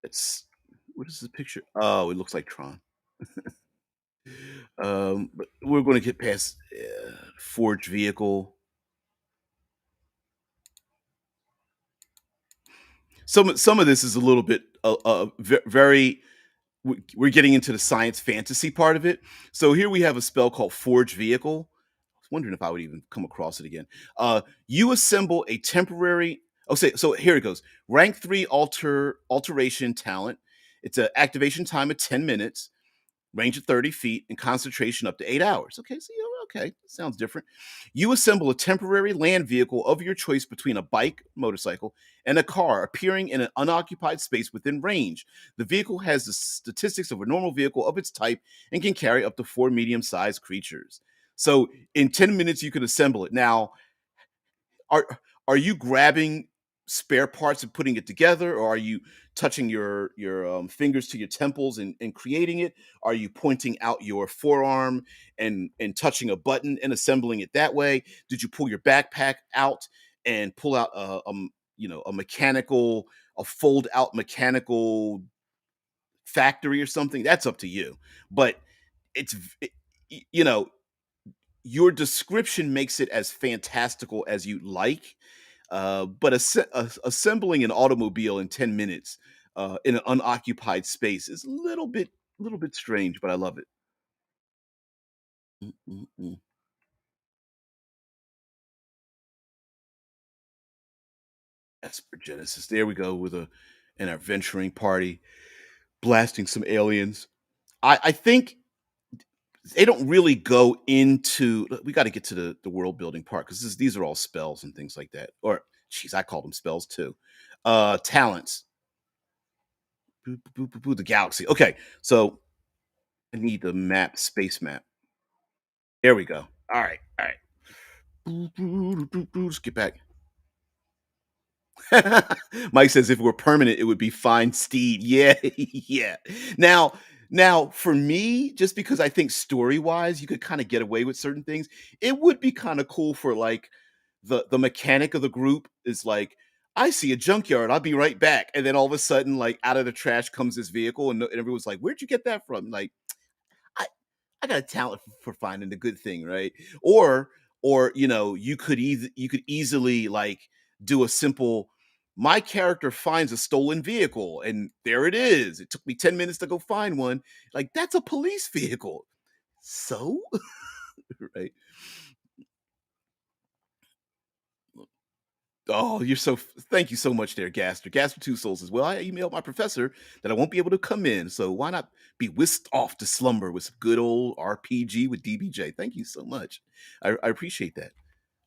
it's what is the picture? Oh, it looks like Tron. But we're going to get past forged vehicle. Some of this is a little bit very. We're getting into the science fantasy part of it. So here we have a spell called Forge Vehicle. I was wondering if I would even come across it again. You assemble a temporary. Oh, say so. Here it goes. Rank 3 alteration talent. It's an activation time of 10 minutes, range of 30 feet, and concentration up to 8 hours. Okay, so okay, sounds different. You assemble a temporary land vehicle of your choice between a bike, motorcycle, and a car, appearing in an unoccupied space within range. The vehicle has the statistics of a normal vehicle of its type and can carry up to 4 medium-sized creatures. So in 10 minutes, you can assemble it. Now, are are you grabbing spare parts and putting it together, or are you touching your fingers to your temples and creating it? Are you pointing out your forearm and touching a button and assembling it that way? Did you pull your backpack out and pull out a mechanical, a fold out mechanical factory or something? That's up to you. But it's you know your description makes it as fantastical as you like, but assembling an automobile in 10 minutes in an unoccupied space is a little bit strange, but I love it. Mm, mm, mm. Esper Genesis. There we go with an adventuring party blasting some aliens. I think they don't really go into. We got to get to the world building part because these are all spells and things like that. Or, geez, I call them spells too. Talents. Boo, boo, boo, boo, the galaxy. Okay, so I need the map, space map. There we go. All right, all right. Boo, boo, boo, boo, let's get back. Mike says if it were permanent, it would be fine steed. Yeah, yeah. Now, now for me, just because I think story wise, you could kind of get away with certain things, it would be kind of cool for like the mechanic of the group is like, I see a junkyard, I'll be right back. And then all of a sudden, like out of the trash comes this vehicle, and everyone's like, where'd you get that from? Like, I I got a talent for finding the good thing, right? Or you could easily like do a simple my character finds a stolen vehicle and there it is. It took me 10 minutes to go find one. Like that's a police vehicle. So, right? Oh, you're so thank you so much there, Gaster. Gaster Two Souls as well. I emailed my professor that I won't be able to come in. So why not be whisked off to slumber with some good old RPG with DBJ? Thank you so much. I appreciate that.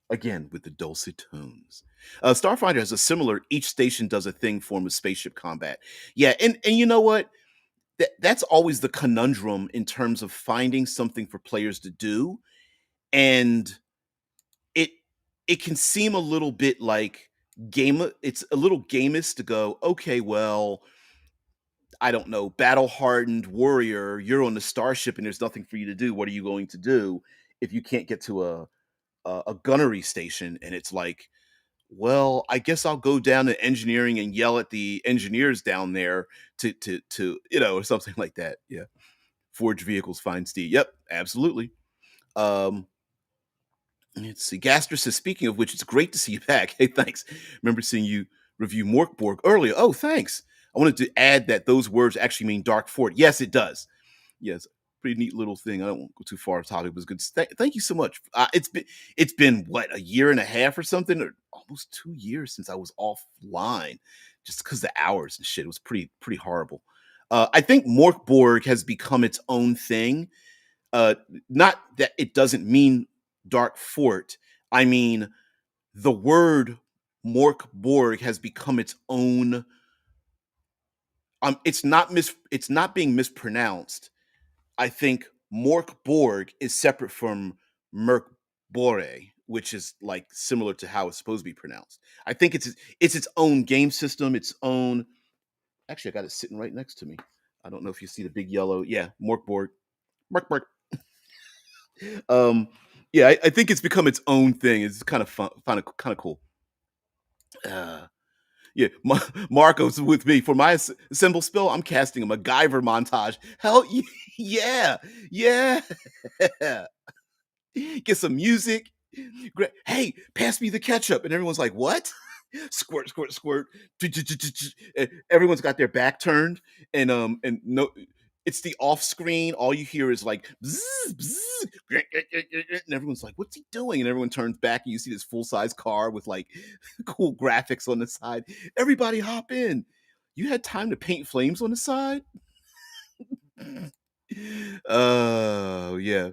Again, with the dulcet tones. Starfighter has a similar each station does a thing form of spaceship combat. Yeah, and you know what? That's always the conundrum in terms of finding something for players to do. And it it can seem a little bit like it's a little gamist to go, okay, well, I don't know, battle hardened warrior, you're on the starship and there's nothing for you to do. What are you going to do if you can't get to a gunnery station? And it's like, well, I guess I'll go down to engineering and yell at the engineers down there or something like that. Yeah. Forge vehicles, find steed. Yep, absolutely. Um, let's see. Gaster says, speaking of which, it's great to see you back. Hey, thanks. Remember seeing you review Morkborg earlier. Oh, thanks. I wanted to add that those words actually mean dark fort. Yes, it does. Yes, pretty neat little thing. I don't want to go too far off topic. It was good. Thank you so much. It's been what, a year and a half or something, or almost 2 years since I was offline, just because the hours and shit. It was pretty horrible. I think Morkborg has become its own thing. Uh, Not that it doesn't mean dark fort. I mean the word Morkborg has become its own. It's not being mispronounced. I think Mork Borg is separate from Merc Bore, which is like similar to how it's supposed to be pronounced. I think it's its own game system, its own. Actually, I got it sitting right next to me. I don't know if you see the big yellow. Yeah, Mork Borg. Mork Borg. Um, Yeah, I think it's become its own thing. It's kind of fun, kind of cool. Uh, yeah, Marco's with me for my symbol spell. I'm casting a MacGyver montage. Hell yeah, yeah. Get some music. Hey, pass me the ketchup, and everyone's like, "What?" Squirt, squirt, squirt. And everyone's got their back turned, and no, it's the off screen. All you hear is like, bzz, bzz, and everyone's like, "What's he doing?" And everyone turns back, and you see this full size car with like cool graphics on the side. Everybody hop in. You had time to paint flames on the side. Oh yeah.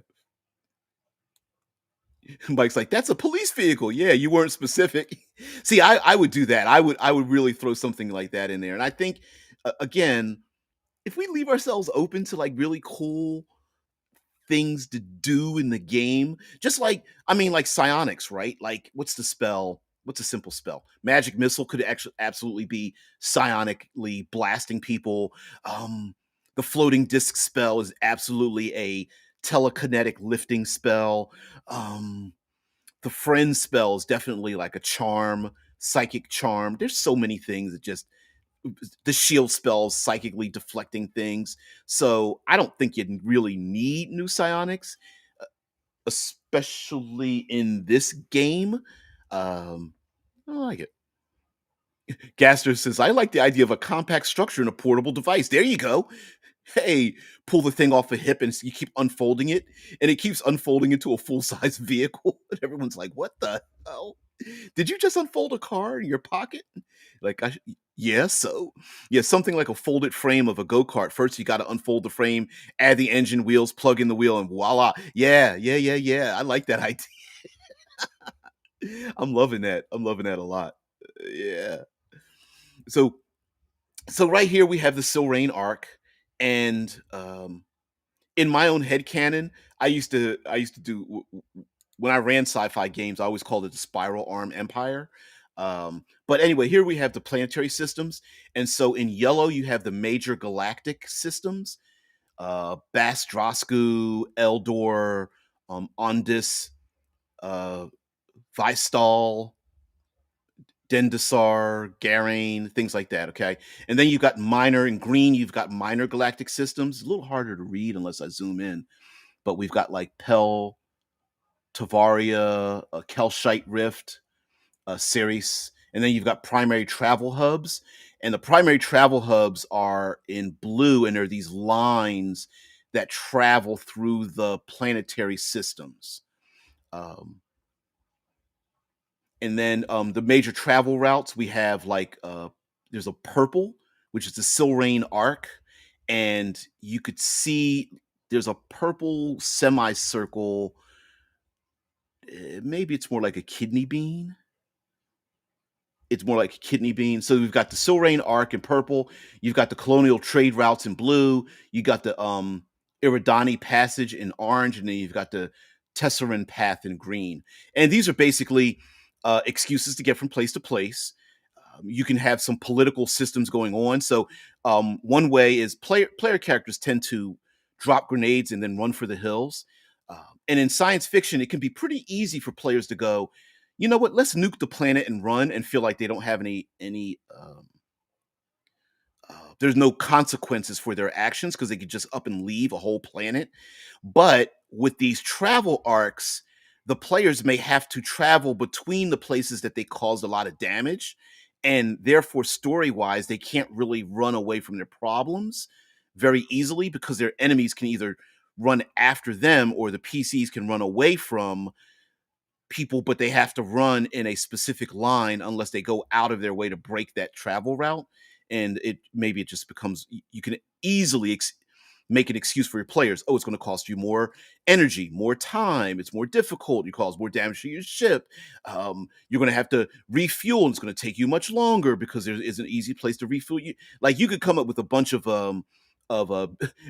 Mike's like, "That's a police vehicle." Yeah, you weren't specific. See, I would do that. I would really throw something like that in there. And I think again, if we leave ourselves open to like really cool things to do in the game, just like I mean like psionics, right? Like what's the spell? What's a simple spell? Magic missile could actually absolutely be psionically blasting people. Um the floating disc spell is absolutely a telekinetic lifting spell. Um the friend spell is definitely like a charm, psychic charm. There's so many things that just the shield spells psychically deflecting things. So I don't think you really need new psionics, especially in this game. I like it. Gaster says, I like the idea of a compact structure and a portable device. There you go. Hey, pull the thing off a hip and you keep unfolding it, and it keeps unfolding into a full size vehicle. And everyone's like, what the hell? Did you just unfold a car in your pocket? Like, yeah, so yeah, something like a folded frame of a go kart. First, you got to unfold the frame, add the engine wheels, plug in the wheel, and voila. Yeah, yeah, yeah, yeah. I like that idea. I'm loving that. I'm loving that a lot. Yeah. So, so right here we have the Silrain arc, and in my own head canon, I used to do when I ran sci-fi games, I always called it the Spiral Arm Empire. But anyway, here we have the planetary systems, and so in yellow you have the major galactic systems: Bastrosku, Eldor, Ondis, uh, Vistal, Dendasar, Garane, things like that. Okay, and then you've got minor in green. You've got minor galactic systems. A little harder to read unless I zoom in, but we've got like Pel, Tavaria, Kelshite Rift, Ceres, and then you've got primary travel hubs. And the primary travel hubs are in blue, and they're these lines that travel through the planetary systems. Um, and then the major travel routes we have like there's a purple, which is the Silrain arc, and you could see there's a purple semicircle. Maybe it's more like a kidney bean. It's more like kidney beans. So we've got the Silrain arc in purple. You've got the colonial trade routes in blue. You got the Iridani passage in orange, and then you've got the Tesseran path in green. And these are basically excuses to get from place to place. You can have some political systems going on. So one way is player characters tend to drop grenades and then run for the hills. And in science fiction, it can be pretty easy for players to go, you know what? Let's nuke the planet and run, and feel like they don't have there's no consequences for their actions because they could just up and leave a whole planet. But with these travel arcs, the players may have to travel between the places that they caused a lot of damage. And therefore, story wise, they can't really run away from their problems very easily because their enemies can either run after them or the PCs can run away from people, but they have to run in a specific line unless they go out of their way to break that travel route. And it maybe it just becomes you can easily make an excuse for your players. Oh, it's going to cost you more energy, more time. It's more difficult. You cause more damage to your ship. You're going to have to refuel, and it's going to take you much longer because there is an easy place to refuel. You like you could come up with a bunch of BS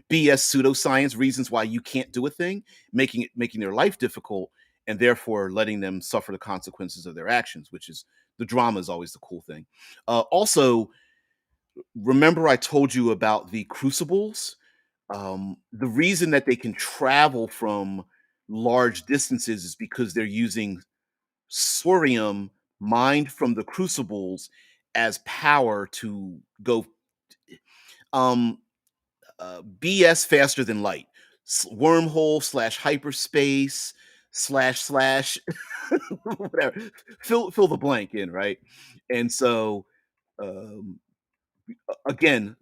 pseudoscience reasons why you can't do a thing, making their life difficult, and therefore letting them suffer the consequences of their actions, which is the drama is always the cool thing. Also, remember I told you about the crucibles? The reason that they can travel from large distances is because they're using Sorium mined from the crucibles as power to go um BS faster than light. Wormhole slash hyperspace slash whatever. Fill the blank in, right? And so um again,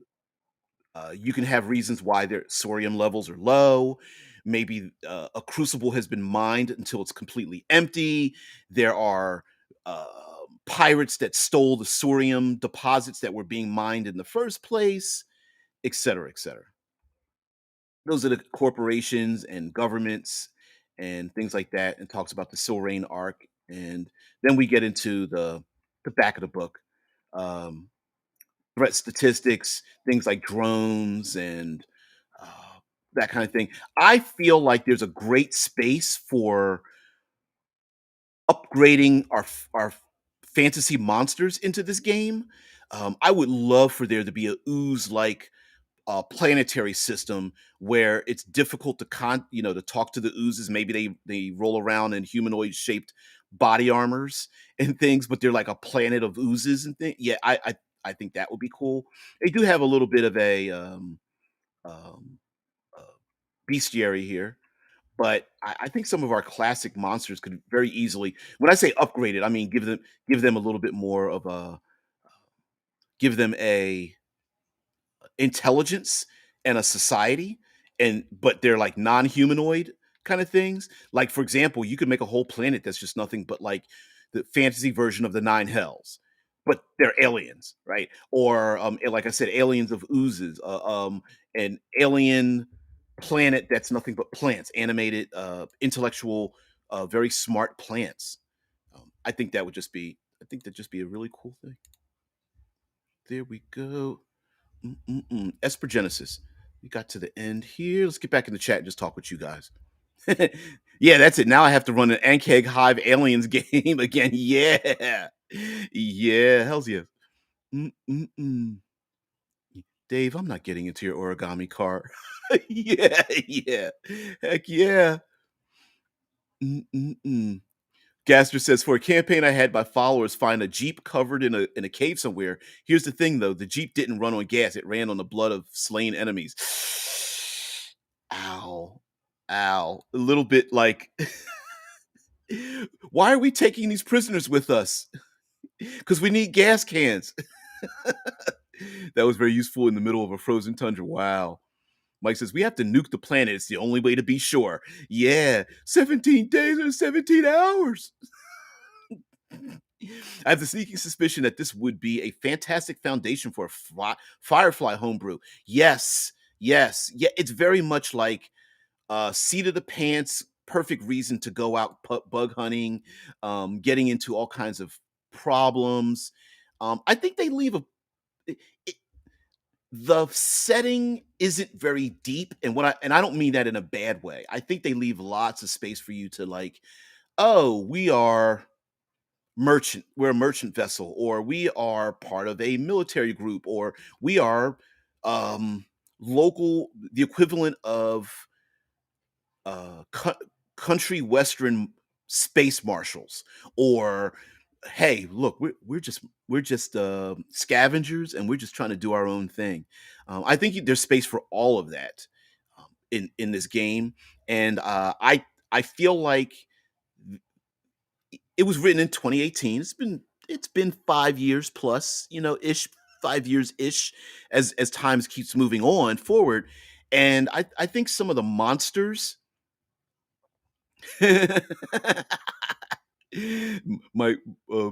you can have reasons why their sodium levels are low. Maybe a crucible has been mined until it's completely empty. There are uh, pirates that stole the sodium deposits that were being mined in the first place, et cetera, et cetera. Those are the corporations and governments and things like that, and talks about the Silrain arc. And then we get into the back of the book. Um, Threat statistics, things like drones and uh, that kind of thing. I feel like there's a great space for upgrading our fantasy monsters into this game. I would love for there to be a ooze like planetary system where it's difficult to to talk to the oozes. Maybe they roll around in humanoid shaped body armors and things, but they're like a planet of oozes and things. Yeah, I think that would be cool. They do have a little bit of a um, uh, bestiary here, but I think some of our classic monsters could very easily. When I say upgraded, I mean give them a little bit more of a give them a intelligence and a society, and but they're like non-humanoid kind of things. Like for example, you could make a whole planet that's just nothing but like the fantasy version of the nine hells, but they're aliens, right? Or like I said, aliens of oozes, an alien planet that's nothing but plants, animated intellectual very smart plants. I think that'd just be a really cool thing. There we go. Esper Genesis. We got to the end here. Let's get back in the chat and just talk with you guys. Yeah, that's it. Now I have to run an Ankeg Hive Aliens game again. Yeah. Yeah, hells yeah. Mm-mm-mm. Dave, I'm not getting into your origami car. Yeah, yeah. Heck yeah. Mm-mm-mm. Gaster says, for a campaign I had my followers find a Jeep covered in a cave somewhere. Here's the thing though, the Jeep didn't run on gas, it ran on the blood of slain enemies. Ow. Ow. A little bit like why are we taking these prisoners with us? Because we need gas cans. That was very useful in the middle of a frozen tundra. Wow. Mike says, we have to nuke the planet. It's the only way to be sure. Yeah. 17 days or 17 hours. I have the sneaking suspicion that this would be a fantastic foundation for a Firefly homebrew. Yes, yes, yeah. It's very much like seat of the pants, perfect reason to go out bug hunting, getting into all kinds of problems. I think they leave it, it- the setting isn't very deep, and I don't mean that in a bad way. I think they leave lots of space for you to like, oh, we're a merchant vessel, or we are part of a military group, or we are um local, the equivalent of uh co- country western space marshals, or hey, look, we're just scavengers, and we're just trying to do our own thing. I think there's space for all of that in this game, and I feel like it was written in 2018. It's been 5 years plus, ish, 5 years ish, as times keeps moving on forward. And I think some of the monsters my uh,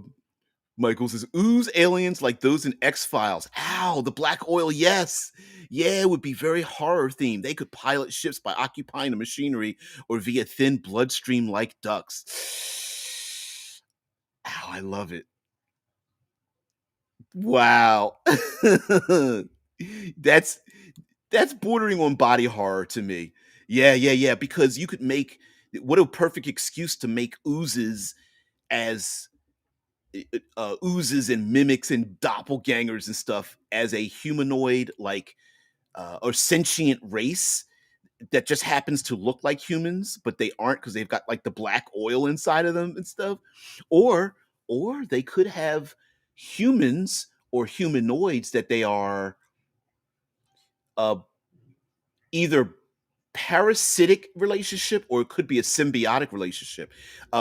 Michael says, ooze aliens like those in X-Files. Ow, the black oil, yes. Yeah, it would be very horror themed. They could pilot ships by occupying the machinery or via thin bloodstream like ducts. Ow, I love it. Wow. That's that's bordering on body horror to me. Yeah, yeah, yeah, because you could make what a perfect excuse to make oozes as oozes and mimics and doppelgangers and stuff as a humanoid like or sentient race that just happens to look like humans, but they aren't because they've got like the black oil inside of them and stuff. Or they could have humans or humanoids that they are uh, either parasitic relationship or it could be a symbiotic relationship.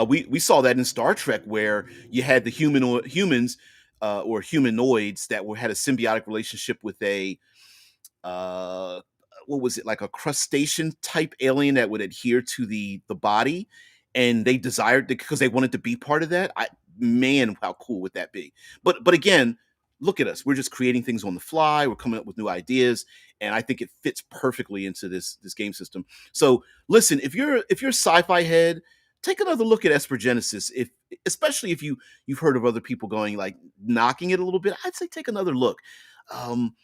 We saw that in Star Trek where you had the humans or humanoids that had a symbiotic relationship with a uh what was it, like a crustacean type alien that would adhere to the body, and they desired because they wanted to be part of that. Man, how cool would that be? But again, look at us, we're just creating things on the fly, we're coming up with new ideas, and I think it fits perfectly into this game system. So listen, if you're a sci-fi head, take another look at Esper Genesis. If especially if you've heard of other people going like knocking it a little bit, I'd say take another look. um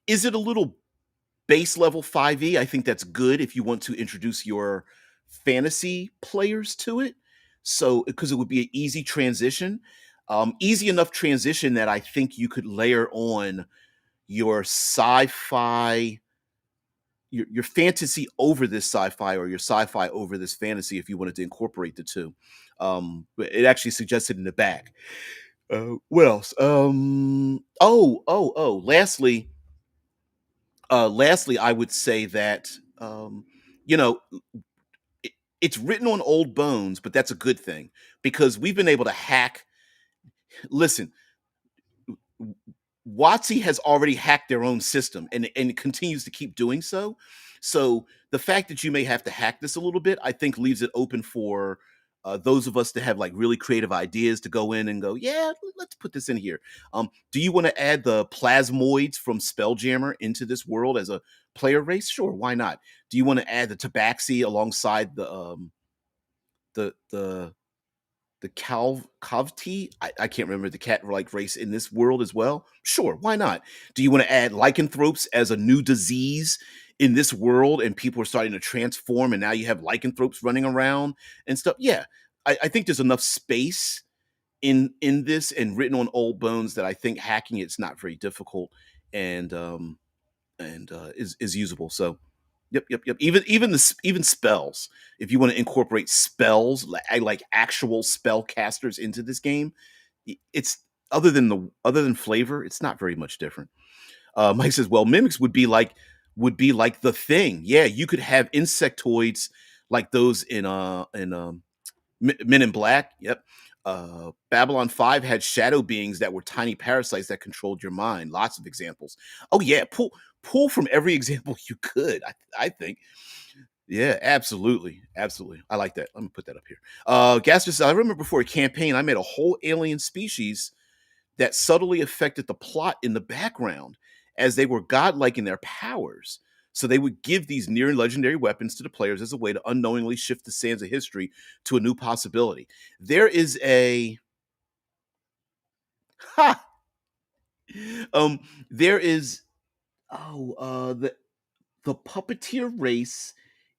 is it a little base level 5e? I think that's good if you want to introduce your fantasy players to it. So, because it would be an easy transition, easy enough transition that I think you could layer on your sci-fi, your fantasy over this sci-fi, or your sci-fi over this fantasy if you wanted to incorporate the two. But it actually suggested in the back. What else? Lastly, I would say that you know it's written on old bones, but that's a good thing because we've been able to hack. Listen, WotC has already hacked their own system and it continues to keep doing so. So the fact that you may have to hack this a little bit, I think, leaves it open for those of us to have like really creative ideas to go in and go, yeah, let's put this in here. Do you want to add the plasmoids from Spelljammer into this world as a player race? Sure, why not? Do you want to add the Tabaxi alongside the Cavti? I can't remember the cat like race in this world as well. Sure, why not? Do you want to add lycanthropes as a new disease in this world, and people are starting to transform, and now you have lycanthropes running around and stuff? Yeah, I think there's enough space in this and written on old bones that I think hacking it's not very difficult, and is usable. So yep. Even spells. If you want to incorporate spells like actual spell casters into this game, it's other than flavor, it's not very much different. Mike says, well, mimics would be like the thing. Yeah, you could have insectoids like those in Men in Black. Yep. Babylon 5 had shadow beings that were tiny parasites that controlled your mind. Lots of examples. Oh yeah, pull from every example you could. I think. Yeah, absolutely. I like that. Let me put that up here. Gaster says, I remember before a campaign, I made a whole alien species that subtly affected the plot in the background, as they were godlike in their powers. So they would give these near legendary weapons to the players as a way to unknowingly shift the sands of history to a new possibility. There is a ha um there is the puppeteer race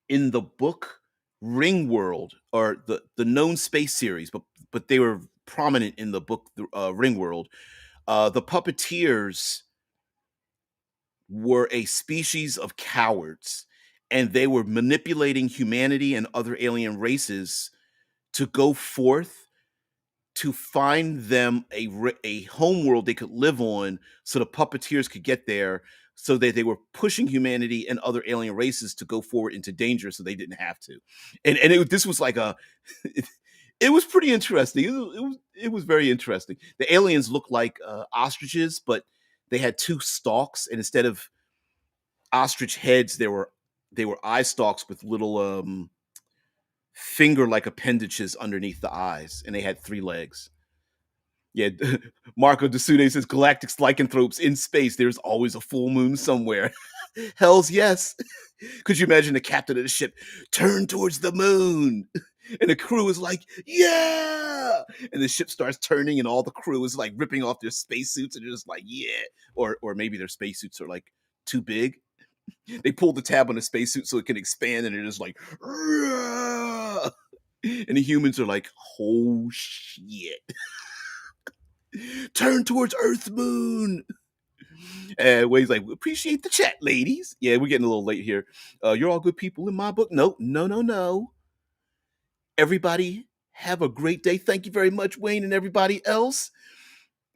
in the book Ring World, or the known space series, but they were prominent in the book Ring World. The puppeteers were a species of cowards, and they were manipulating humanity and other alien races to go forth to find them a home world they could live on, so the puppeteers could get there, so that they were pushing humanity and other alien races to go forward into danger so they didn't have to. This was like a it, it was pretty interesting. It was very interesting. The aliens looked like ostriches, but they had two stalks, and instead of ostrich heads, they were eye stalks with little finger like appendages underneath the eyes, and they had three legs. Yeah, Marco Desune says galactic lycanthropes in space. There's always a full moon somewhere. Hell's yes. Could you imagine the captain of the ship turn towards the moon? And the crew is like, yeah. And the ship starts turning, and all the crew is like ripping off their spacesuits, and they're just like, yeah. Or maybe their spacesuits are like too big. They pull the tab on the spacesuit so it can expand, and they're just like, "Rah!" And the humans are like, oh shit. Turn towards Earth Moon. And Wayne's like, "We appreciate the chat, ladies." Yeah, we're getting a little late here. You're all good people in my book. Nope, no, no, no. Everybody have a great day. Thank you very much, Wayne, and everybody else.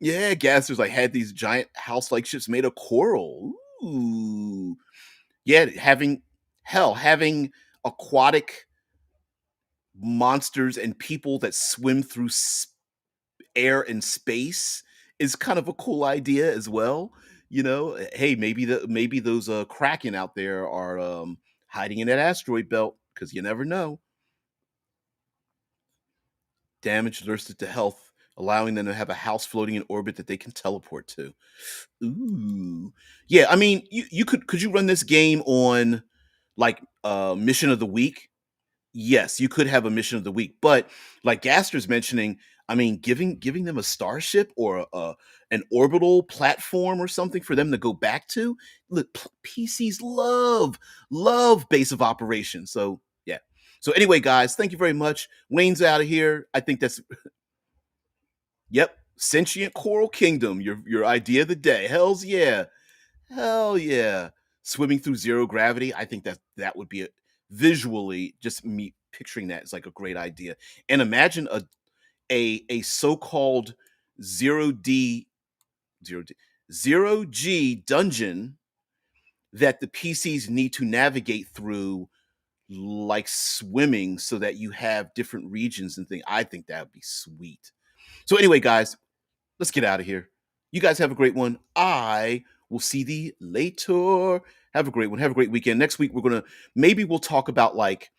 Yeah, Gaster's like had these giant house-like ships made of coral. Ooh. Yeah, having aquatic monsters and people that swim through air and space is kind of a cool idea as well. Hey, maybe those kraken out there are hiding in that asteroid belt because you never know. Damage alerted to health, allowing them to have a house floating in orbit that they can teleport to. Ooh. Yeah, I mean, you could you run this game on like mission of the week? Yes, you could have a mission of the week, but like Gaster's mentioning, I mean, giving them a starship or an orbital platform or something for them to go back to. Look, PCs love base of operations. So yeah. So anyway, guys, thank you very much. Wayne's out of here. I think that's yep. Sentient Coral Kingdom, your idea of the day. Hell's yeah. Hell yeah. Swimming through zero gravity. I think that would be visually just me picturing that is like a great idea. And imagine a so-called zero D zero D zero G dungeon that the PCs need to navigate through like swimming so that you have different regions and things. I think that would be sweet. So anyway, guys, let's get out of here. You guys have a great one. I will see thee later. Have a great one. Have a great weekend. Next week maybe we'll talk about like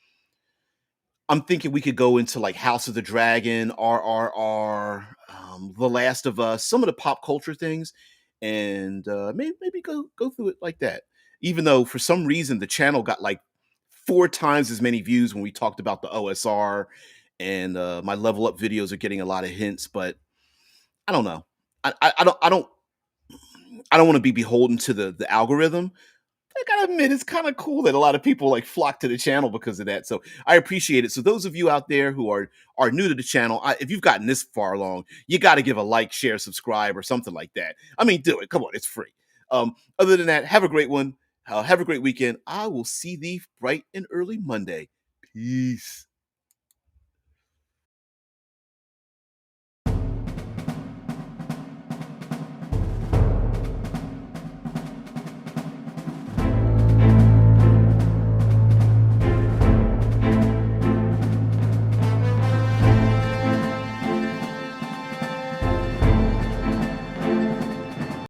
I'm thinking we could go into like House of the Dragon, RRR, The Last of Us, some of the pop culture things, and maybe go through it like that. Even though for some reason the channel got like 4 times as many views when we talked about the OSR, and my level up videos are getting a lot of hints, but I don't know. I don't want to be beholden to the algorithm. I gotta admit, it's kind of cool that a lot of people like flock to the channel because of that. So I appreciate it. So those of you out there who are new to the channel, if you've gotten this far along, you got to give a like, share, subscribe, or something like that. I mean, do it. Come on, it's free. Other than that, have a great one. Have a great weekend. I will see thee bright and early Monday. Peace.